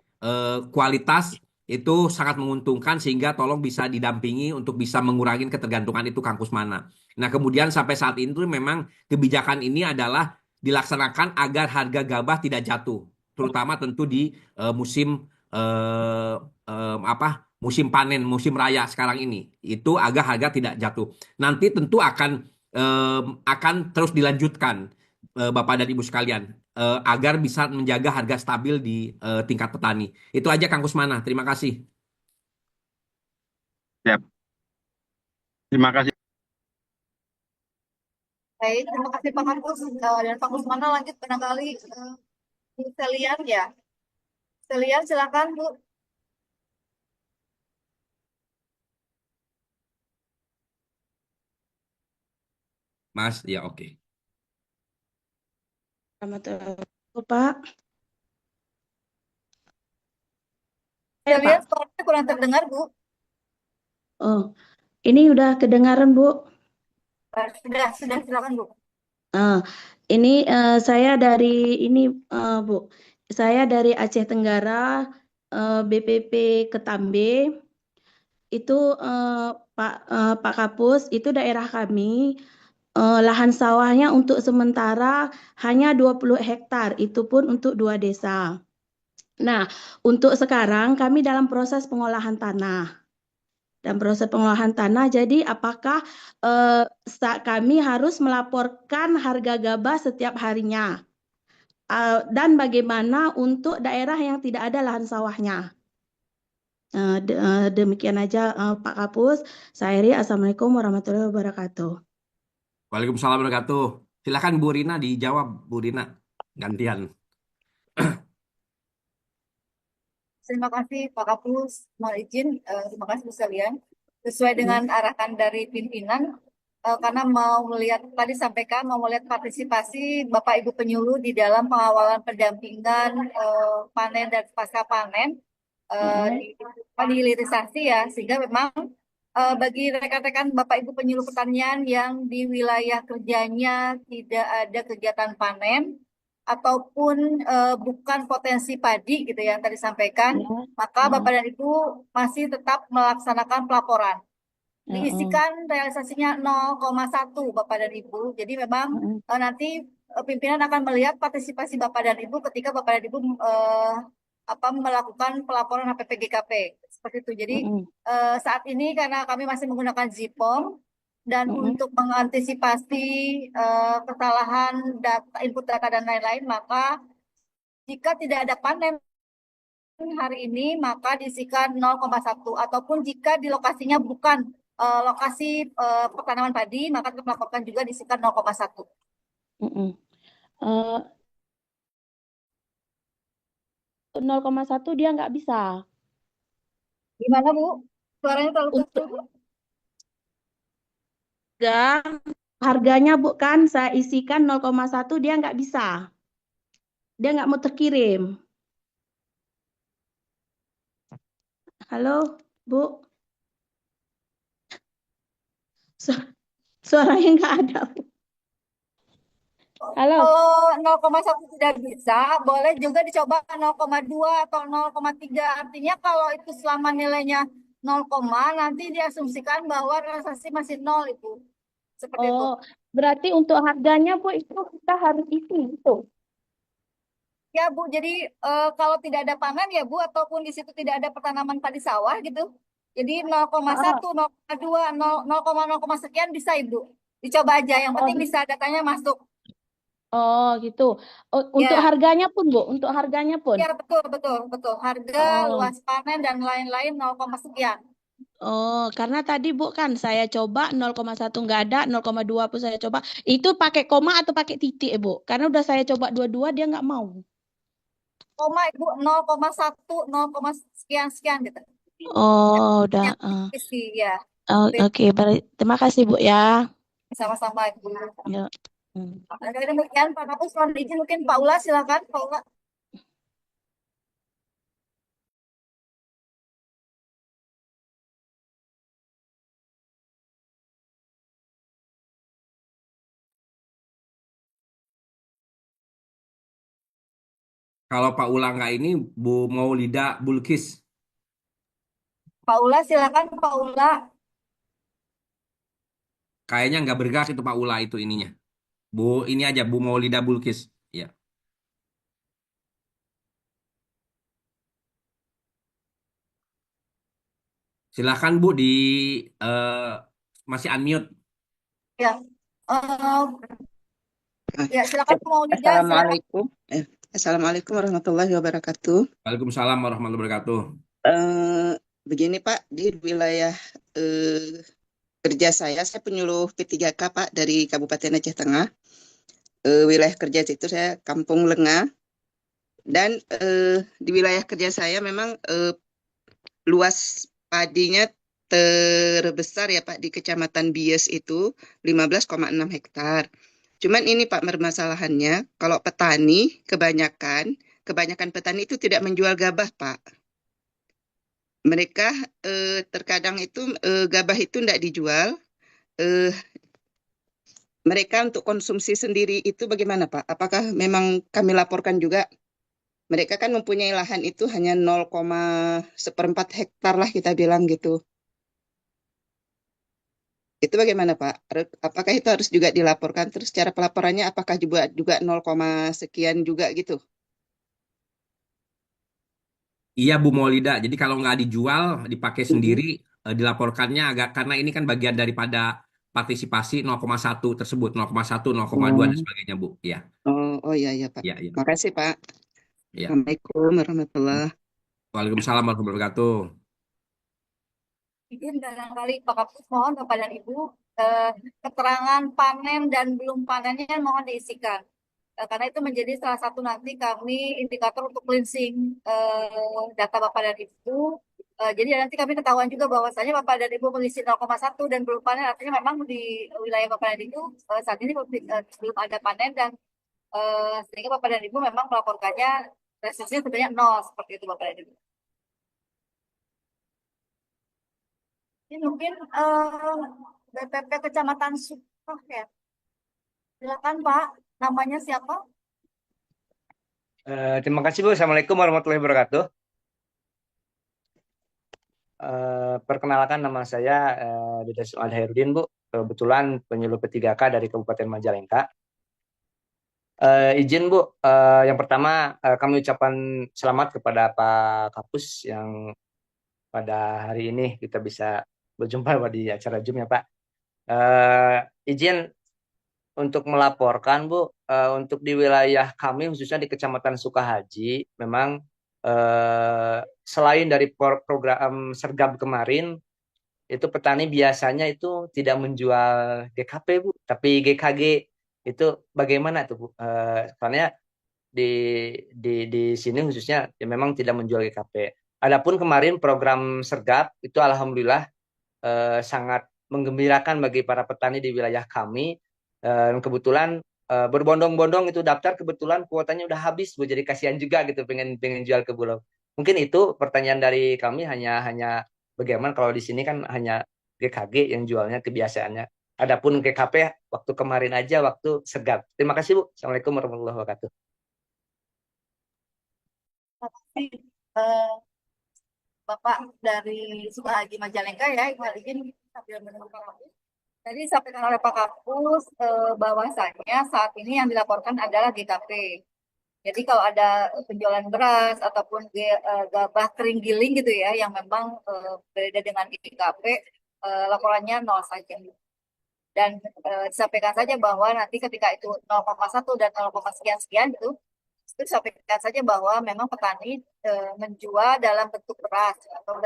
kualitas itu sangat menguntungkan sehingga tolong bisa didampingi untuk bisa mengurangi ketergantungan itu Kang Kusmana. Nah, kemudian sampai saat ini tuh memang kebijakan ini adalah dilaksanakan agar harga gabah tidak jatuh, terutama tentu di musim eh, apa musim panen, musim raya sekarang ini. Itu agar harga tidak jatuh. Nanti tentu akan terus dilanjutkan Bapak dan Ibu sekalian agar bisa menjaga harga stabil di tingkat petani. Itu aja Kang Kusmana. Terima kasih. Siap. Terima kasih. Baik, terima kasih Pak Markus. Dan Pak Kusmana lanjut barangkali Bu Selian ya. Selian silakan Bu. Mas, ya oke. Selamat sore, Pak. Selian Pak. suaranya kurang terdengar Bu. Oh, ini udah kedengaran, Bu. Sudah silakan Bu. Ini saya dari ini, Bu. Saya dari Aceh Tenggara, BPP Ketambe. Itu Pak Kapus, itu daerah kami. Lahan sawahnya untuk sementara hanya 20 hektar, itu pun untuk 2 desa. Nah, untuk sekarang kami dalam proses pengolahan tanah. Jadi apakah kami harus melaporkan harga gabah setiap harinya? Dan bagaimana untuk daerah yang tidak ada lahan sawahnya? Demikian aja Pak Kapus. Saya Ri, Assalamualaikum warahmatullahi wabarakatuh. Waalaikumsalam warahmatullahi wabarakatuh. Silakan Bu Rina dijawab, Bu Rina. Gantian. Terima kasih Pak Kapus. Mohon izin, terima kasih Bu Selian. Sesuai dengan arahan dari pimpinan, karena mau melihat tadi sampaikan mau melihat partisipasi Bapak Ibu penyuluh di dalam pengawalan pendampingan panen dan pasca panen di hilirisasi ya, sehingga memang bagi rekan-rekan Bapak Ibu penyuluh pertanian yang di wilayah kerjanya tidak ada kegiatan panen ataupun bukan potensi padi gitu yang tadi sampaikan, maka Bapak dan Ibu masih tetap melaksanakan pelaporan. Diisikan realisasinya 0,1 Bapak dan Ibu. Jadi memang nanti pimpinan akan melihat partisipasi Bapak dan Ibu ketika Bapak dan Ibu melakukan pelaporan HPP-GKP seperti itu. Jadi saat ini karena kami masih menggunakan ZIPOM dan untuk mengantisipasi kesalahan data, input data dan lain-lain, maka jika tidak ada panen hari ini maka diisikan 0,1 ataupun jika di lokasinya bukan lokasi pertanaman padi maka tetap melaporkan juga diisikan 0,1. 0,1 dia nggak bisa. Gimana Bu? Suaranya terlalu kecil Bu. Harganya bukan saya isikan 0,1 dia nggak bisa. Dia nggak mau terkirim. Halo, Bu. Suaranya nggak ada. Halo. Kalau 0,1 tidak bisa, boleh juga dicoba 0,2 atau 0,3. Artinya kalau itu selama nilainya 0, nanti diasumsikan bahwa realisasi masih 0 itu. Seperti itu. Berarti untuk harganya Bu itu kita harus isi gitu. Ya Bu, jadi kalau tidak ada panen ya Bu, ataupun di situ tidak ada pertanaman padi sawah gitu. Jadi 0,1, 0,2, 0, sekian bisa Ibu. Dicoba aja, yang penting bisa datanya masuk. Oh gitu. Untuk harganya pun Bu, untuk harganya pun. Ya betul. Harga, luas panen dan lain-lain 0, sekian. Karena tadi Bu kan saya coba 0,1 nggak ada, 0,2 pun saya coba. Itu pakai koma atau pakai titik Bu? Karena udah saya coba dua-dua dia nggak mau. Koma Ibu 0,1, 0, sekian gitu. Udah. Ya. Oke, terima kasih Bu ya. Sama-sama Ibu. Ya. Demikian Pak Kapus, mohon izin mungkin Pak Ula silakan Pak Ula. Kalau Pak Ula nggak ini, Bu Maulida Bulkis. Pak Ula, silakan Pak Ula. Kayaknya nggak bergerak itu Pak Ula itu ininya. Bu ini aja Bu Maulida Bulkis. Ya. Silakan Bu eh, masih unmute. Ya, Eh, Ah, ya silakan Bu Maulida, silakan. Assalamualaikum. Assalamualaikum warahmatullahi wabarakatuh. Waalaikumsalam warahmatullahi wabarakatuh. Eh, Begini Pak, di wilayah eh, kerja saya penyuluh P3K Pak dari Kabupaten Aceh Tengah. Wilayah kerja itu saya Kampung Lenga. Dan di wilayah kerja saya memang luas padinya terbesar ya Pak di Kecamatan Bies itu 15,6 hektar. Cuman ini Pak permasalahannya, kalau petani kebanyakan petani itu tidak menjual gabah Pak. Mereka terkadang itu gabah itu tidak dijual. Eh, Mereka untuk konsumsi sendiri itu bagaimana Pak? Apakah memang kami laporkan juga? Mereka kan mempunyai lahan itu hanya 0,1 hektar lah kita bilang gitu. Itu bagaimana Pak? Apakah itu harus juga dilaporkan? Terus cara pelaporannya apakah juga 0, sekian juga gitu? Iya Bu Maulida. Jadi kalau nggak dijual, dipakai Mhm. sendiri, dilaporkannya agak karena ini kan bagian daripada partisipasi 0,1 tersebut, 0,1, 0,2 dan Oh, sebagainya Bu. Ya, oh iya ya Pak. ya, ya, Makasih Pak. ya. Assalamualaikum warahmatullahi. Waalaikumsalam warahmatullahi wabarakatuh. Izin barangkali Pak Kapus mohon Bapak dan Ibu eh, keterangan panen dan belum panennya mohon diisikan. Karena itu menjadi salah satu nanti kami indikator untuk cleansing data Bapak dan Ibu. Jadi nanti kami ketahuan juga bahwasanya Bapak dan Ibu mengisi 0,1 dan belum panen, artinya memang di wilayah Bapak dan Ibu saat ini belum ada panen dan sehingga Bapak dan Ibu memang melaporkannya realisasinya sebenarnya nol seperti itu Bapak dan Ibu. Ini mungkin BPP Kecamatan Sukoh ya. Silakan Pak, namanya siapa? Terima kasih Bu. Assalamualaikum warahmatullahi wabarakatuh. Perkenalkan nama saya Dides Alherudin Bu. Kebetulan penyuluh P3K dari Kabupaten Majalengka. Izin Bu, yang pertama kami ucapkan selamat kepada Pak Kapus yang pada hari ini kita bisa berjumpa di acara Zoom ya Pak. Izin untuk melaporkan Bu, untuk di wilayah kami khususnya di Kecamatan Sukahaji, memang selain dari program Sergap kemarin, itu petani biasanya itu tidak menjual GKP Bu, tapi GKG itu bagaimana tuh Bu? Soalnya di di sini khususnya ya memang tidak menjual GKP. Adapun kemarin program Sergap itu alhamdulillah sangat menggembirakan bagi para petani di wilayah kami. Dan kebetulan berbondong-bondong itu daftar, kebetulan kuotanya udah habis Bu, jadi kasihan juga gitu pengen pengen jual ke Bulog. Mungkin itu pertanyaan dari kami, hanya hanya bagaimana kalau di sini kan hanya GKG yang jualnya kebiasaannya. Adapun GKP waktu kemarin aja waktu Sergap. Terima kasih Bu. Assalamualaikum warahmatullahi wabarakatuh. Terima kasih eh, Bapak dari Sukahaji Majalengka ya, Ibu izin sambil menunggu Pak Kapus. Tadi disampaikan oleh Pak Kapus bahwasanya saat ini yang dilaporkan adalah GKP. Jadi kalau ada penjualan beras ataupun gabah kering giling gitu ya, yang memang berbeda dengan GKP, laporannya nol saja. Dan disampaikan saja bahwa nanti ketika itu 0,1 dan 0, sekian sekian itu disampaikan saja bahwa memang petani menjual dalam bentuk beras atau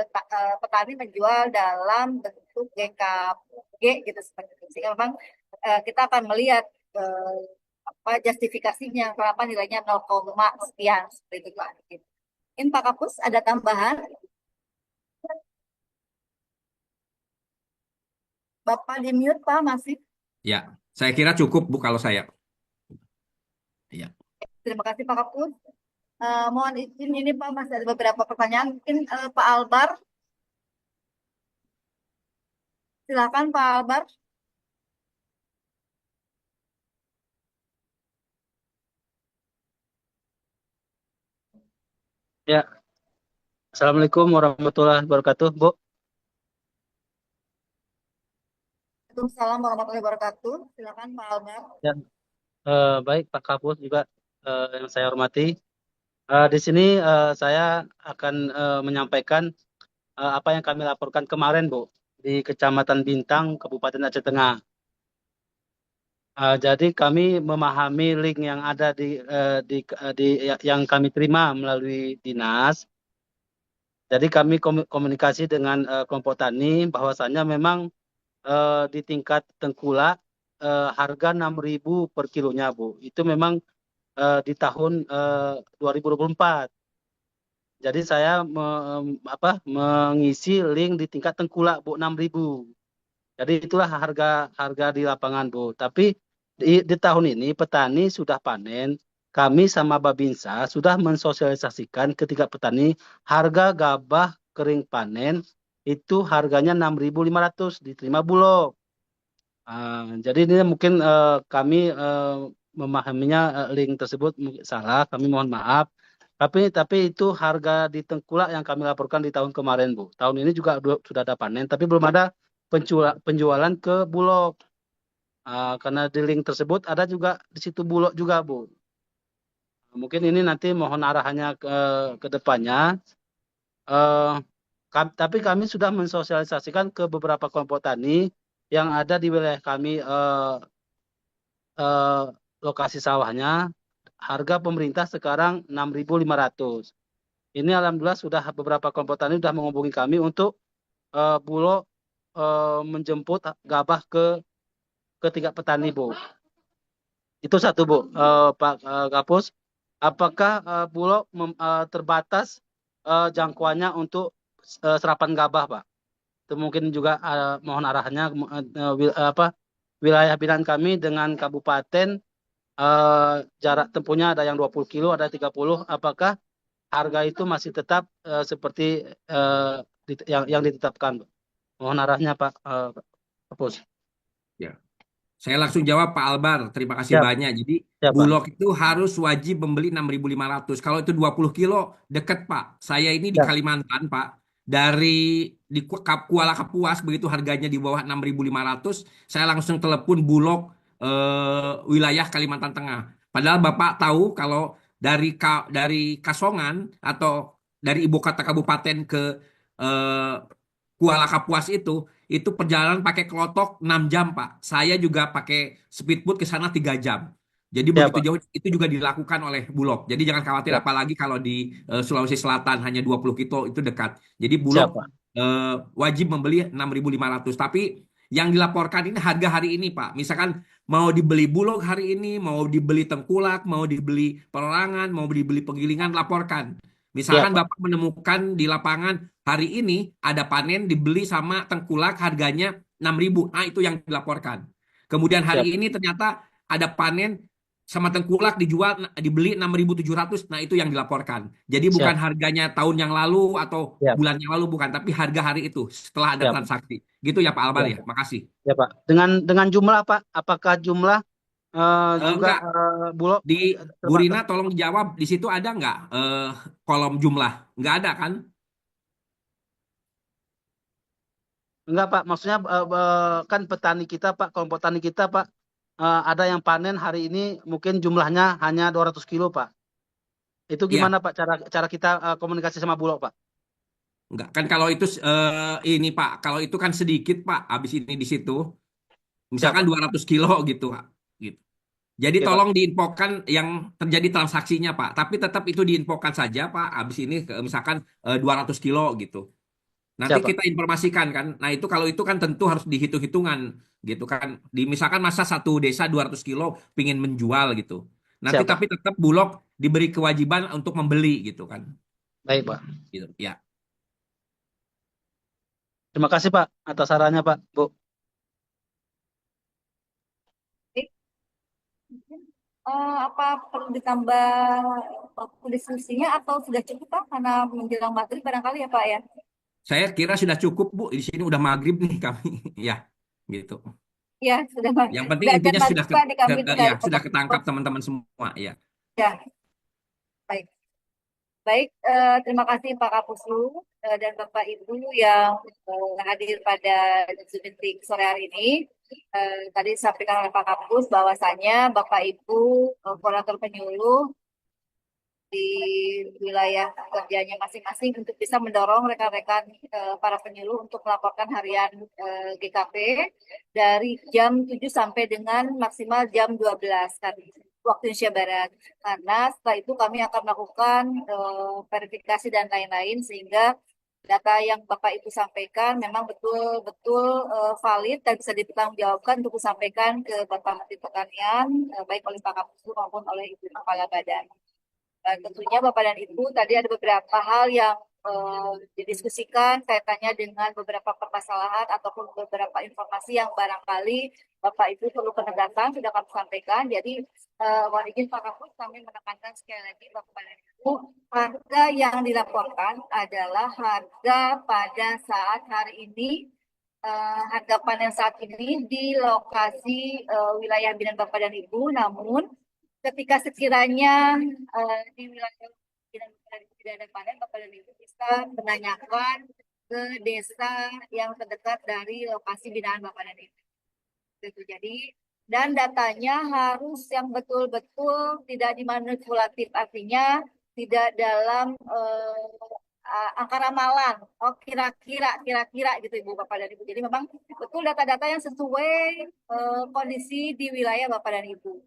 petani menjual dalam bentuk GKG gitu seperti itu. Sehingga memang kita akan melihat apa justifikasinya kenapa nilainya 0, sekian seperti itu Pak. Mungkin Pak Kapus ada tambahan? Bapak di mute Pak masih. Ya, saya kira cukup Bu kalau saya. Ya. Terima kasih Pak Kapus. Mohon izin ini Pak masih ada beberapa pertanyaan. Mungkin Pak Albar. Silakan Pak Albar. Ya, Assalamualaikum warahmatullahi wabarakatuh, Bu. Waalaikumsalam warahmatullahi wabarakatuh. Silakan Pak Albar. Ya, baik Pak Kapus juga yang saya hormati. Di sini saya akan menyampaikan apa yang kami laporkan kemarin, Bu, di Kecamatan Bintang, Kabupaten Aceh Tengah. Jadi kami memahami link yang ada yang kami terima melalui dinas. Jadi kami komunikasi dengan kelompok tani bahwasannya memang di tingkat Tengkulak harga 6.000 per kilonya, Bu. Itu memang di tahun 2024. Jadi saya mengisi link di tingkat Tengkulak, Bu, 6.000. Jadi itulah harga di lapangan, Bu. Tapi di tahun ini petani sudah panen. Kami sama Babinsa sudah mensosialisasikan ketika petani harga gabah kering panen itu harganya 6.500 diterima Bulog. Jadi ini mungkin kami memahaminya link tersebut mungkin salah, kami mohon maaf. Tapi itu harga di Tengkulak yang kami laporkan di tahun kemarin, Bu. Tahun ini juga sudah ada panen, tapi belum ada penjualan ke Bulog. Karena di link tersebut ada juga di situ Bulog juga, Bu. Mungkin ini nanti mohon arahannya ke depannya. Tapi kami sudah mensosialisasikan ke beberapa kelompok tani yang ada di wilayah kami lokasi sawahnya. Harga pemerintah sekarang 6.500. Ini alhamdulillah sudah beberapa kelompok tani sudah menghubungi kami untuk Bulog menjemput gabah ke tingkat petani, Bu. Itu satu, Bu. Pak Kapus, apakah Bulog terbatas jangkauannya untuk serapan gabah, Pak? Itu mungkin juga mohon arahannya wilayah binaan kami dengan kabupaten jarak tempuhnya ada yang 20 kilo, ada 30. Apakah harga itu masih tetap seperti yang ditetapkan, Bu? Mohon arahnya, Pak Kapus. Ya. Saya langsung jawab Pak Albar, terima kasih Siap. banyak. Jadi Siap, Pak. Bulog itu harus wajib membeli 6.500. Kalau itu 20 kilo, dekat Pak. Saya ini di Siap. Kalimantan Pak. Di Kuala Kapuas, begitu harganya di bawah 6.500, saya langsung telepon Bulog wilayah Kalimantan Tengah. Padahal Bapak tahu kalau dari Kasongan atau dari ibu kota kabupaten ke eh, Kuala Kapuas itu perjalanan pakai klotok 6 jam, Pak. Saya juga pakai speedboat ke sana 3 jam. Jadi Siap, begitu Pak. jauh itu juga dilakukan oleh Bulog. Jadi jangan khawatir, Siap. apalagi kalau di Sulawesi Selatan hanya 20 kilo itu dekat. Jadi Siap, Bulog Pak. wajib membeli 6.500. Tapi yang dilaporkan ini harga hari ini, Pak. Misalkan mau dibeli Bulog hari ini, mau dibeli Tengkulak, mau dibeli Perorangan, mau dibeli Penggilingan, laporkan. Siap, Misalkan Pak. Bapak menemukan di lapangan hari ini ada panen dibeli sama Tengkulak harganya 6.000. Nah, itu yang dilaporkan. Kemudian Siap. hari ini ternyata ada panen sama Tengkulak dibeli 6.700. Nah, itu yang dilaporkan. Jadi bukan Siap. harganya tahun yang lalu atau Siap. bulan yang lalu, bukan, tapi harga hari itu setelah ada Siap. transaksi. Gitu ya Pak Albar Siap, ya. Pak. Makasih. Ya, Pak. Dengan jumlah, Pak, apakah jumlah juga Enggak, Bulog di terbatas? Burina tolong dijawab, di situ ada nggak kolom jumlah? Nggak ada kan? Enggak, Pak. Maksudnya kan petani kita, Pak, kelompok tani kita, Pak, ada yang panen hari ini mungkin jumlahnya hanya 200 kilo, Pak. Itu Iya, gimana, Pak, cara kita komunikasi sama Bulog, Pak? nggak kan kalau itu ini Pak, kalau itu kan sedikit Pak, habis ini di situ. Siap, Misalkan Pak. 200 kilo gitu, Pak. Gitu. Jadi Oke, Pak. tolong diinfokan yang terjadi transaksinya Pak, tapi tetap itu diinfokan saja Pak, habis ini misalkan 200 kilo gitu. Nanti Siap, Pak. kita informasikan kan. Nah, itu kalau itu kan tentu harus dihitung-hitungan gitu kan. Misalkan masa satu desa 200 kilo pingin menjual gitu. Nanti Siap, Pak. tapi tetap Bulog diberi kewajiban untuk membeli gitu kan. Baik, Pak. Gitu. Ya. Terima kasih, Pak, atas sarannya, Pak, Bu. Apa perlu ditambah waktu diskusinya atau sudah cukup Pak? Karena menjelang maghrib barangkali ya Pak ya. Saya kira sudah cukup Bu. Di sini udah maghrib nih kami. Ya, gitu. Ya, sudah Yang penting sudah intinya maghrib Pak di kami ya, dari sudah Pondok. ketangkap teman-teman semua ya. Ya, baik. Baik, terima kasih Pak Kapuslu dan Bapak Ibu yang hadir pada Zoom meeting sore hari ini. Tadi disampaikan oleh Pak Kapus bahwasanya Bapak Ibu koordinator penyuluh di wilayah kerjanya masing-masing untuk bisa mendorong rekan-rekan para penyuluh untuk melaporkan harian GKP dari jam 7 sampai dengan maksimal jam 12 kan waktu Indonesia Barat. Karena setelah itu kami akan melakukan verifikasi dan lain-lain sehingga data yang Bapak Ibu sampaikan memang betul-betul valid dan bisa dipertanggungjawabkan untuk disampaikan ke Bapak Menteri Pertanian, baik oleh Pak Kapus maupun oleh Ibu Kepala Badan. Tentunya Bapak dan Ibu tadi ada beberapa hal yang didiskusikan kaitannya dengan beberapa permasalahan ataupun beberapa informasi yang barangkali Bapak Ibu perlu penegasan sudah kami sampaikan. Jadi mohon izin Pak Kapus kami menekankan sekali lagi Bapak dan Ibu, harga yang dilaporkan adalah harga pada saat hari ini, harga panen saat ini di lokasi wilayah binaan Bapak dan Ibu. Namun ketika sekiranya di wilayah binaan Bapak dan Ibu tidak ada panen, Bapak dan Ibu bisa menanyakan ke desa yang terdekat dari lokasi binaan Bapak dan Ibu. Gitu. Jadi dan datanya harus yang betul-betul tidak dimanipulatif, artinya tidak dalam angka ramalan. Oh kira-kira gitu Ibu Bapak dan Ibu. Jadi memang betul data-data yang sesuai kondisi di wilayah Bapak dan Ibu.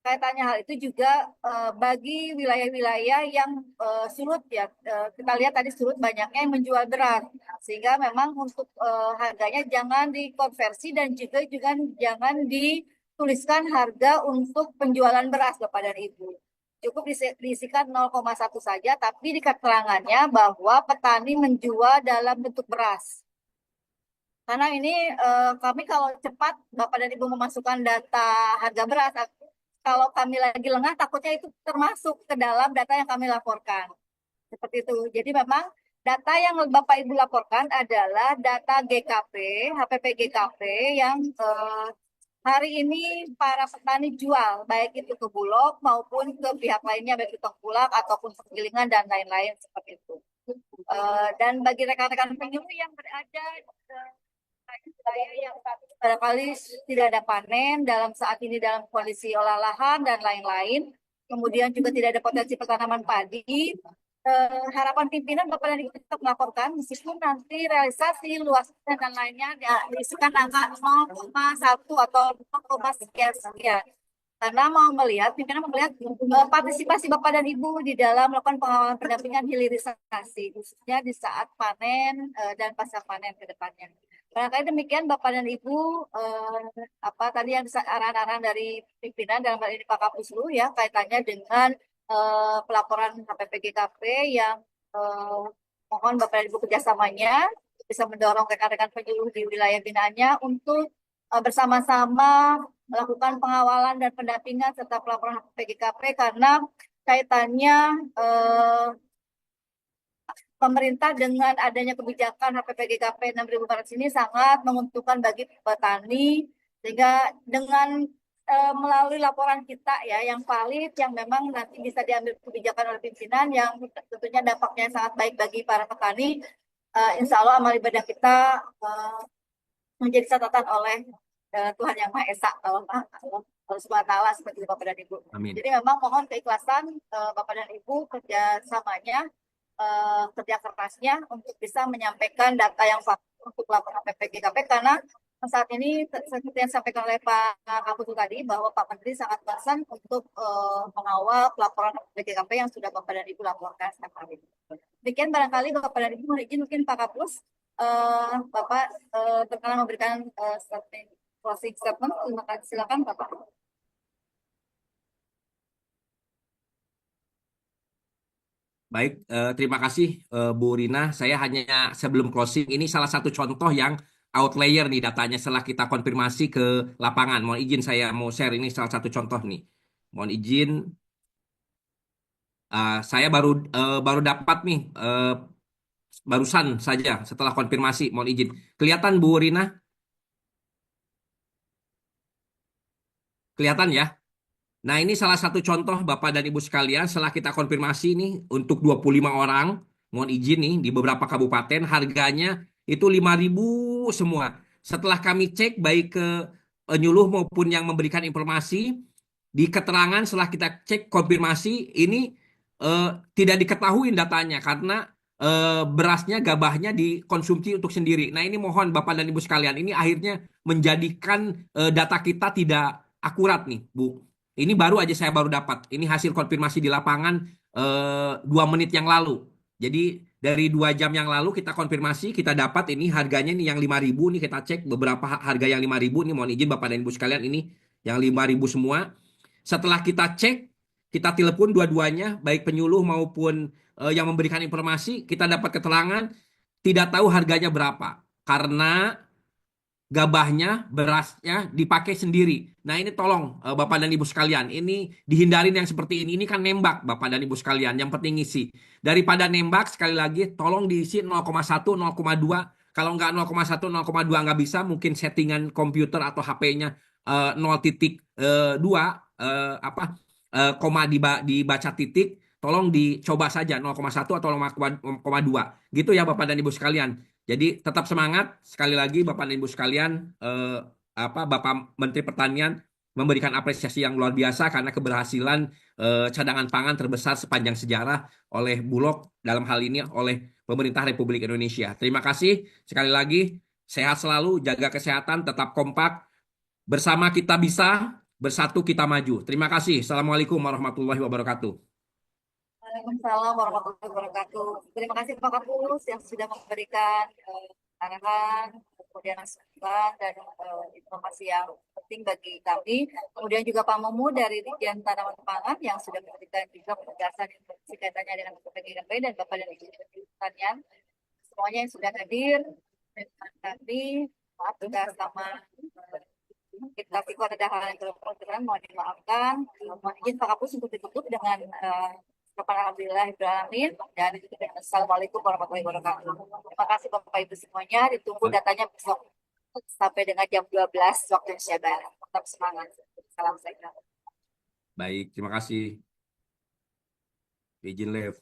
Kaitannya hal itu juga bagi wilayah-wilayah yang surut ya, kita lihat tadi surut banyaknya yang menjual beras, sehingga memang untuk harganya jangan dikonversi dan juga jangan dituliskan harga untuk penjualan beras Bapak dan Ibu. Cukup diisikan 0,1 saja, tapi di keterangannya bahwa petani menjual dalam bentuk beras. Karena ini kami kalau cepat Bapak dan Ibu memasukkan data harga beras, kalau kami lagi lengah takutnya itu termasuk ke dalam data yang kami laporkan. Seperti itu. Jadi memang data yang Bapak Ibu laporkan adalah data GKP, HPP GKP yang hari ini para petani jual, baik itu ke Bulog maupun ke pihak lainnya, baik itu Tengkulak ataupun penggilingan dan lain-lain seperti itu. Dan bagi rekan-rekan penyuluh yang berada wilayah yang barangkali tidak ada panen dalam saat ini dalam kondisi olah lahan dan lain-lain, kemudian juga tidak ada potensi pertanaman padi, harapan pimpinan Bapak dan Ibu tetap melaporkan meskipun nanti realisasi luas dan lainnya diisikan angka 0,1 atau 0, sekian. Karena pimpinan melihat partisipasi Bapak dan Ibu di dalam melakukan pengawalan pendampingan hilirisasi, khususnya di saat panen dan pasca panen ke depannya. Barangkali demikian Bapak dan Ibu, apa tadi yang arahan-arahan dari pimpinan dalam hal ini Pak Kapuslu ya, kaitannya dengan pelaporan HPP GKP yang mohon Bapak dan Ibu kerjasamanya bisa mendorong rekan-rekan penyuluh di wilayah binaannya untuk bersama-sama melakukan pengawalan dan pendampingan serta pelaporan HPP GKP karena kaitannya pemerintah dengan adanya kebijakan HPP GKP 6.400 ini sangat menguntungkan bagi petani, sehingga dengan melalui laporan kita ya yang valid, yang memang nanti bisa diambil kebijakan oleh pimpinan yang tentunya dampaknya sangat baik bagi para petani, insya Allah amal ibadah kita menjadi catatan oleh Tuhan Yang Maha Esa, Allah Subhanahu wa Ta'ala, seperti itu Bapak dan Ibu. Amin. Jadi memang mohon keikhlasan Bapak dan Ibu kerjasamanya, kerja kerasnya untuk bisa menyampaikan data yang fakta untuk laporan HPP GKP karena saat ini seperti yang disampaikan oleh Pak Kapus tadi bahwa Pak Menteri sangat concern untuk mengawal pelaporan HPP GKP yang sudah Bapak dan Ibu laporkan setiap hari. Demikian barangkali Bapak dan Ibu mohon izin mungkin Pak Kapus Bapak berkenan memberikan closing statement. Terima kasih, silakan Bapak. Baik, terima kasih Bu Rina. Saya hanya sebelum closing, ini salah satu contoh yang outlier nih datanya setelah kita konfirmasi ke lapangan. Mohon izin saya mau share ini salah satu contoh nih. Mohon izin, saya baru dapat nih barusan saja setelah konfirmasi. Mohon izin. Kelihatan Bu Rina? Kelihatan ya? Nah, ini salah satu contoh Bapak dan Ibu sekalian setelah kita konfirmasi nih untuk 25 orang, mohon izin nih di beberapa kabupaten harganya itu 5.000 semua. Setelah kami cek baik ke penyuluh maupun yang memberikan informasi di keterangan setelah kita cek konfirmasi ini tidak diketahui datanya karena berasnya gabahnya dikonsumsi untuk sendiri. Nah, ini mohon Bapak dan Ibu sekalian, ini akhirnya menjadikan data kita tidak akurat nih, Bu. Ini baru aja saya baru dapat. Ini hasil konfirmasi di lapangan 2 menit yang lalu. Jadi dari 2 jam yang lalu kita konfirmasi, kita dapat ini harganya nih yang 5.000 nih kita cek beberapa harga yang 5.000 nih mohon izin Bapak dan Ibu sekalian ini yang 5.000 semua. Setelah kita cek, kita telepon dua-duanya baik penyuluh maupun yang memberikan informasi, kita dapat keterangan tidak tahu harganya berapa karena gabahnya, berasnya dipakai sendiri. Nah, ini tolong Bapak dan Ibu sekalian, ini dihindarin yang seperti ini. Ini kan nembak Bapak dan Ibu sekalian, yang penting isi. Daripada nembak, sekali lagi tolong diisi 0,1, 0,2. Kalau nggak 0,1, 0,2 nggak bisa, mungkin settingan komputer atau HP-nya 0,2 koma dibaca titik, tolong dicoba saja 0,1 atau 0,2. Gitu ya Bapak dan Ibu sekalian. Jadi tetap semangat sekali lagi Bapak dan Ibu sekalian Bapak Menteri Pertanian memberikan apresiasi yang luar biasa karena keberhasilan cadangan pangan terbesar sepanjang sejarah oleh Bulog dalam hal ini oleh pemerintah Republik Indonesia. Terima kasih sekali lagi, sehat selalu, jaga kesehatan, tetap kompak, bersama kita bisa, bersatu kita maju. Terima kasih. Assalamualaikum warahmatullahi wabarakatuh. Waalaikumsalam warahmatullahi wabarakatuh. Terima kasih Pak Kapus yang sudah memberikan arahan, kemudian masukan dan informasi yang penting bagi kami. Kemudian juga Pak Mumu dari Dirjen Tanaman Pangan yang sudah memberikan juga penegasan informasi kaitannya dengan PGGMP dan Bapak dan Ibu Pertanian. Semuanya yang sudah hadir, dengan kami, maaf juga sama kita ada hal yang berkenan, mohon dimaafkan. Mohon izin Pak Kapus untuk ditutup dengan Alhamdulillahirrahmanirrahim dan Assalamualaikum warahmatullahi wabarakatuh. Terima kasih Bapak Ibu semuanya. Ditunggu datanya besok sampai dengan jam 12 waktu Indonesia Barat. Tetap semangat. Salam sehat. Baik, terima kasih. Izin live.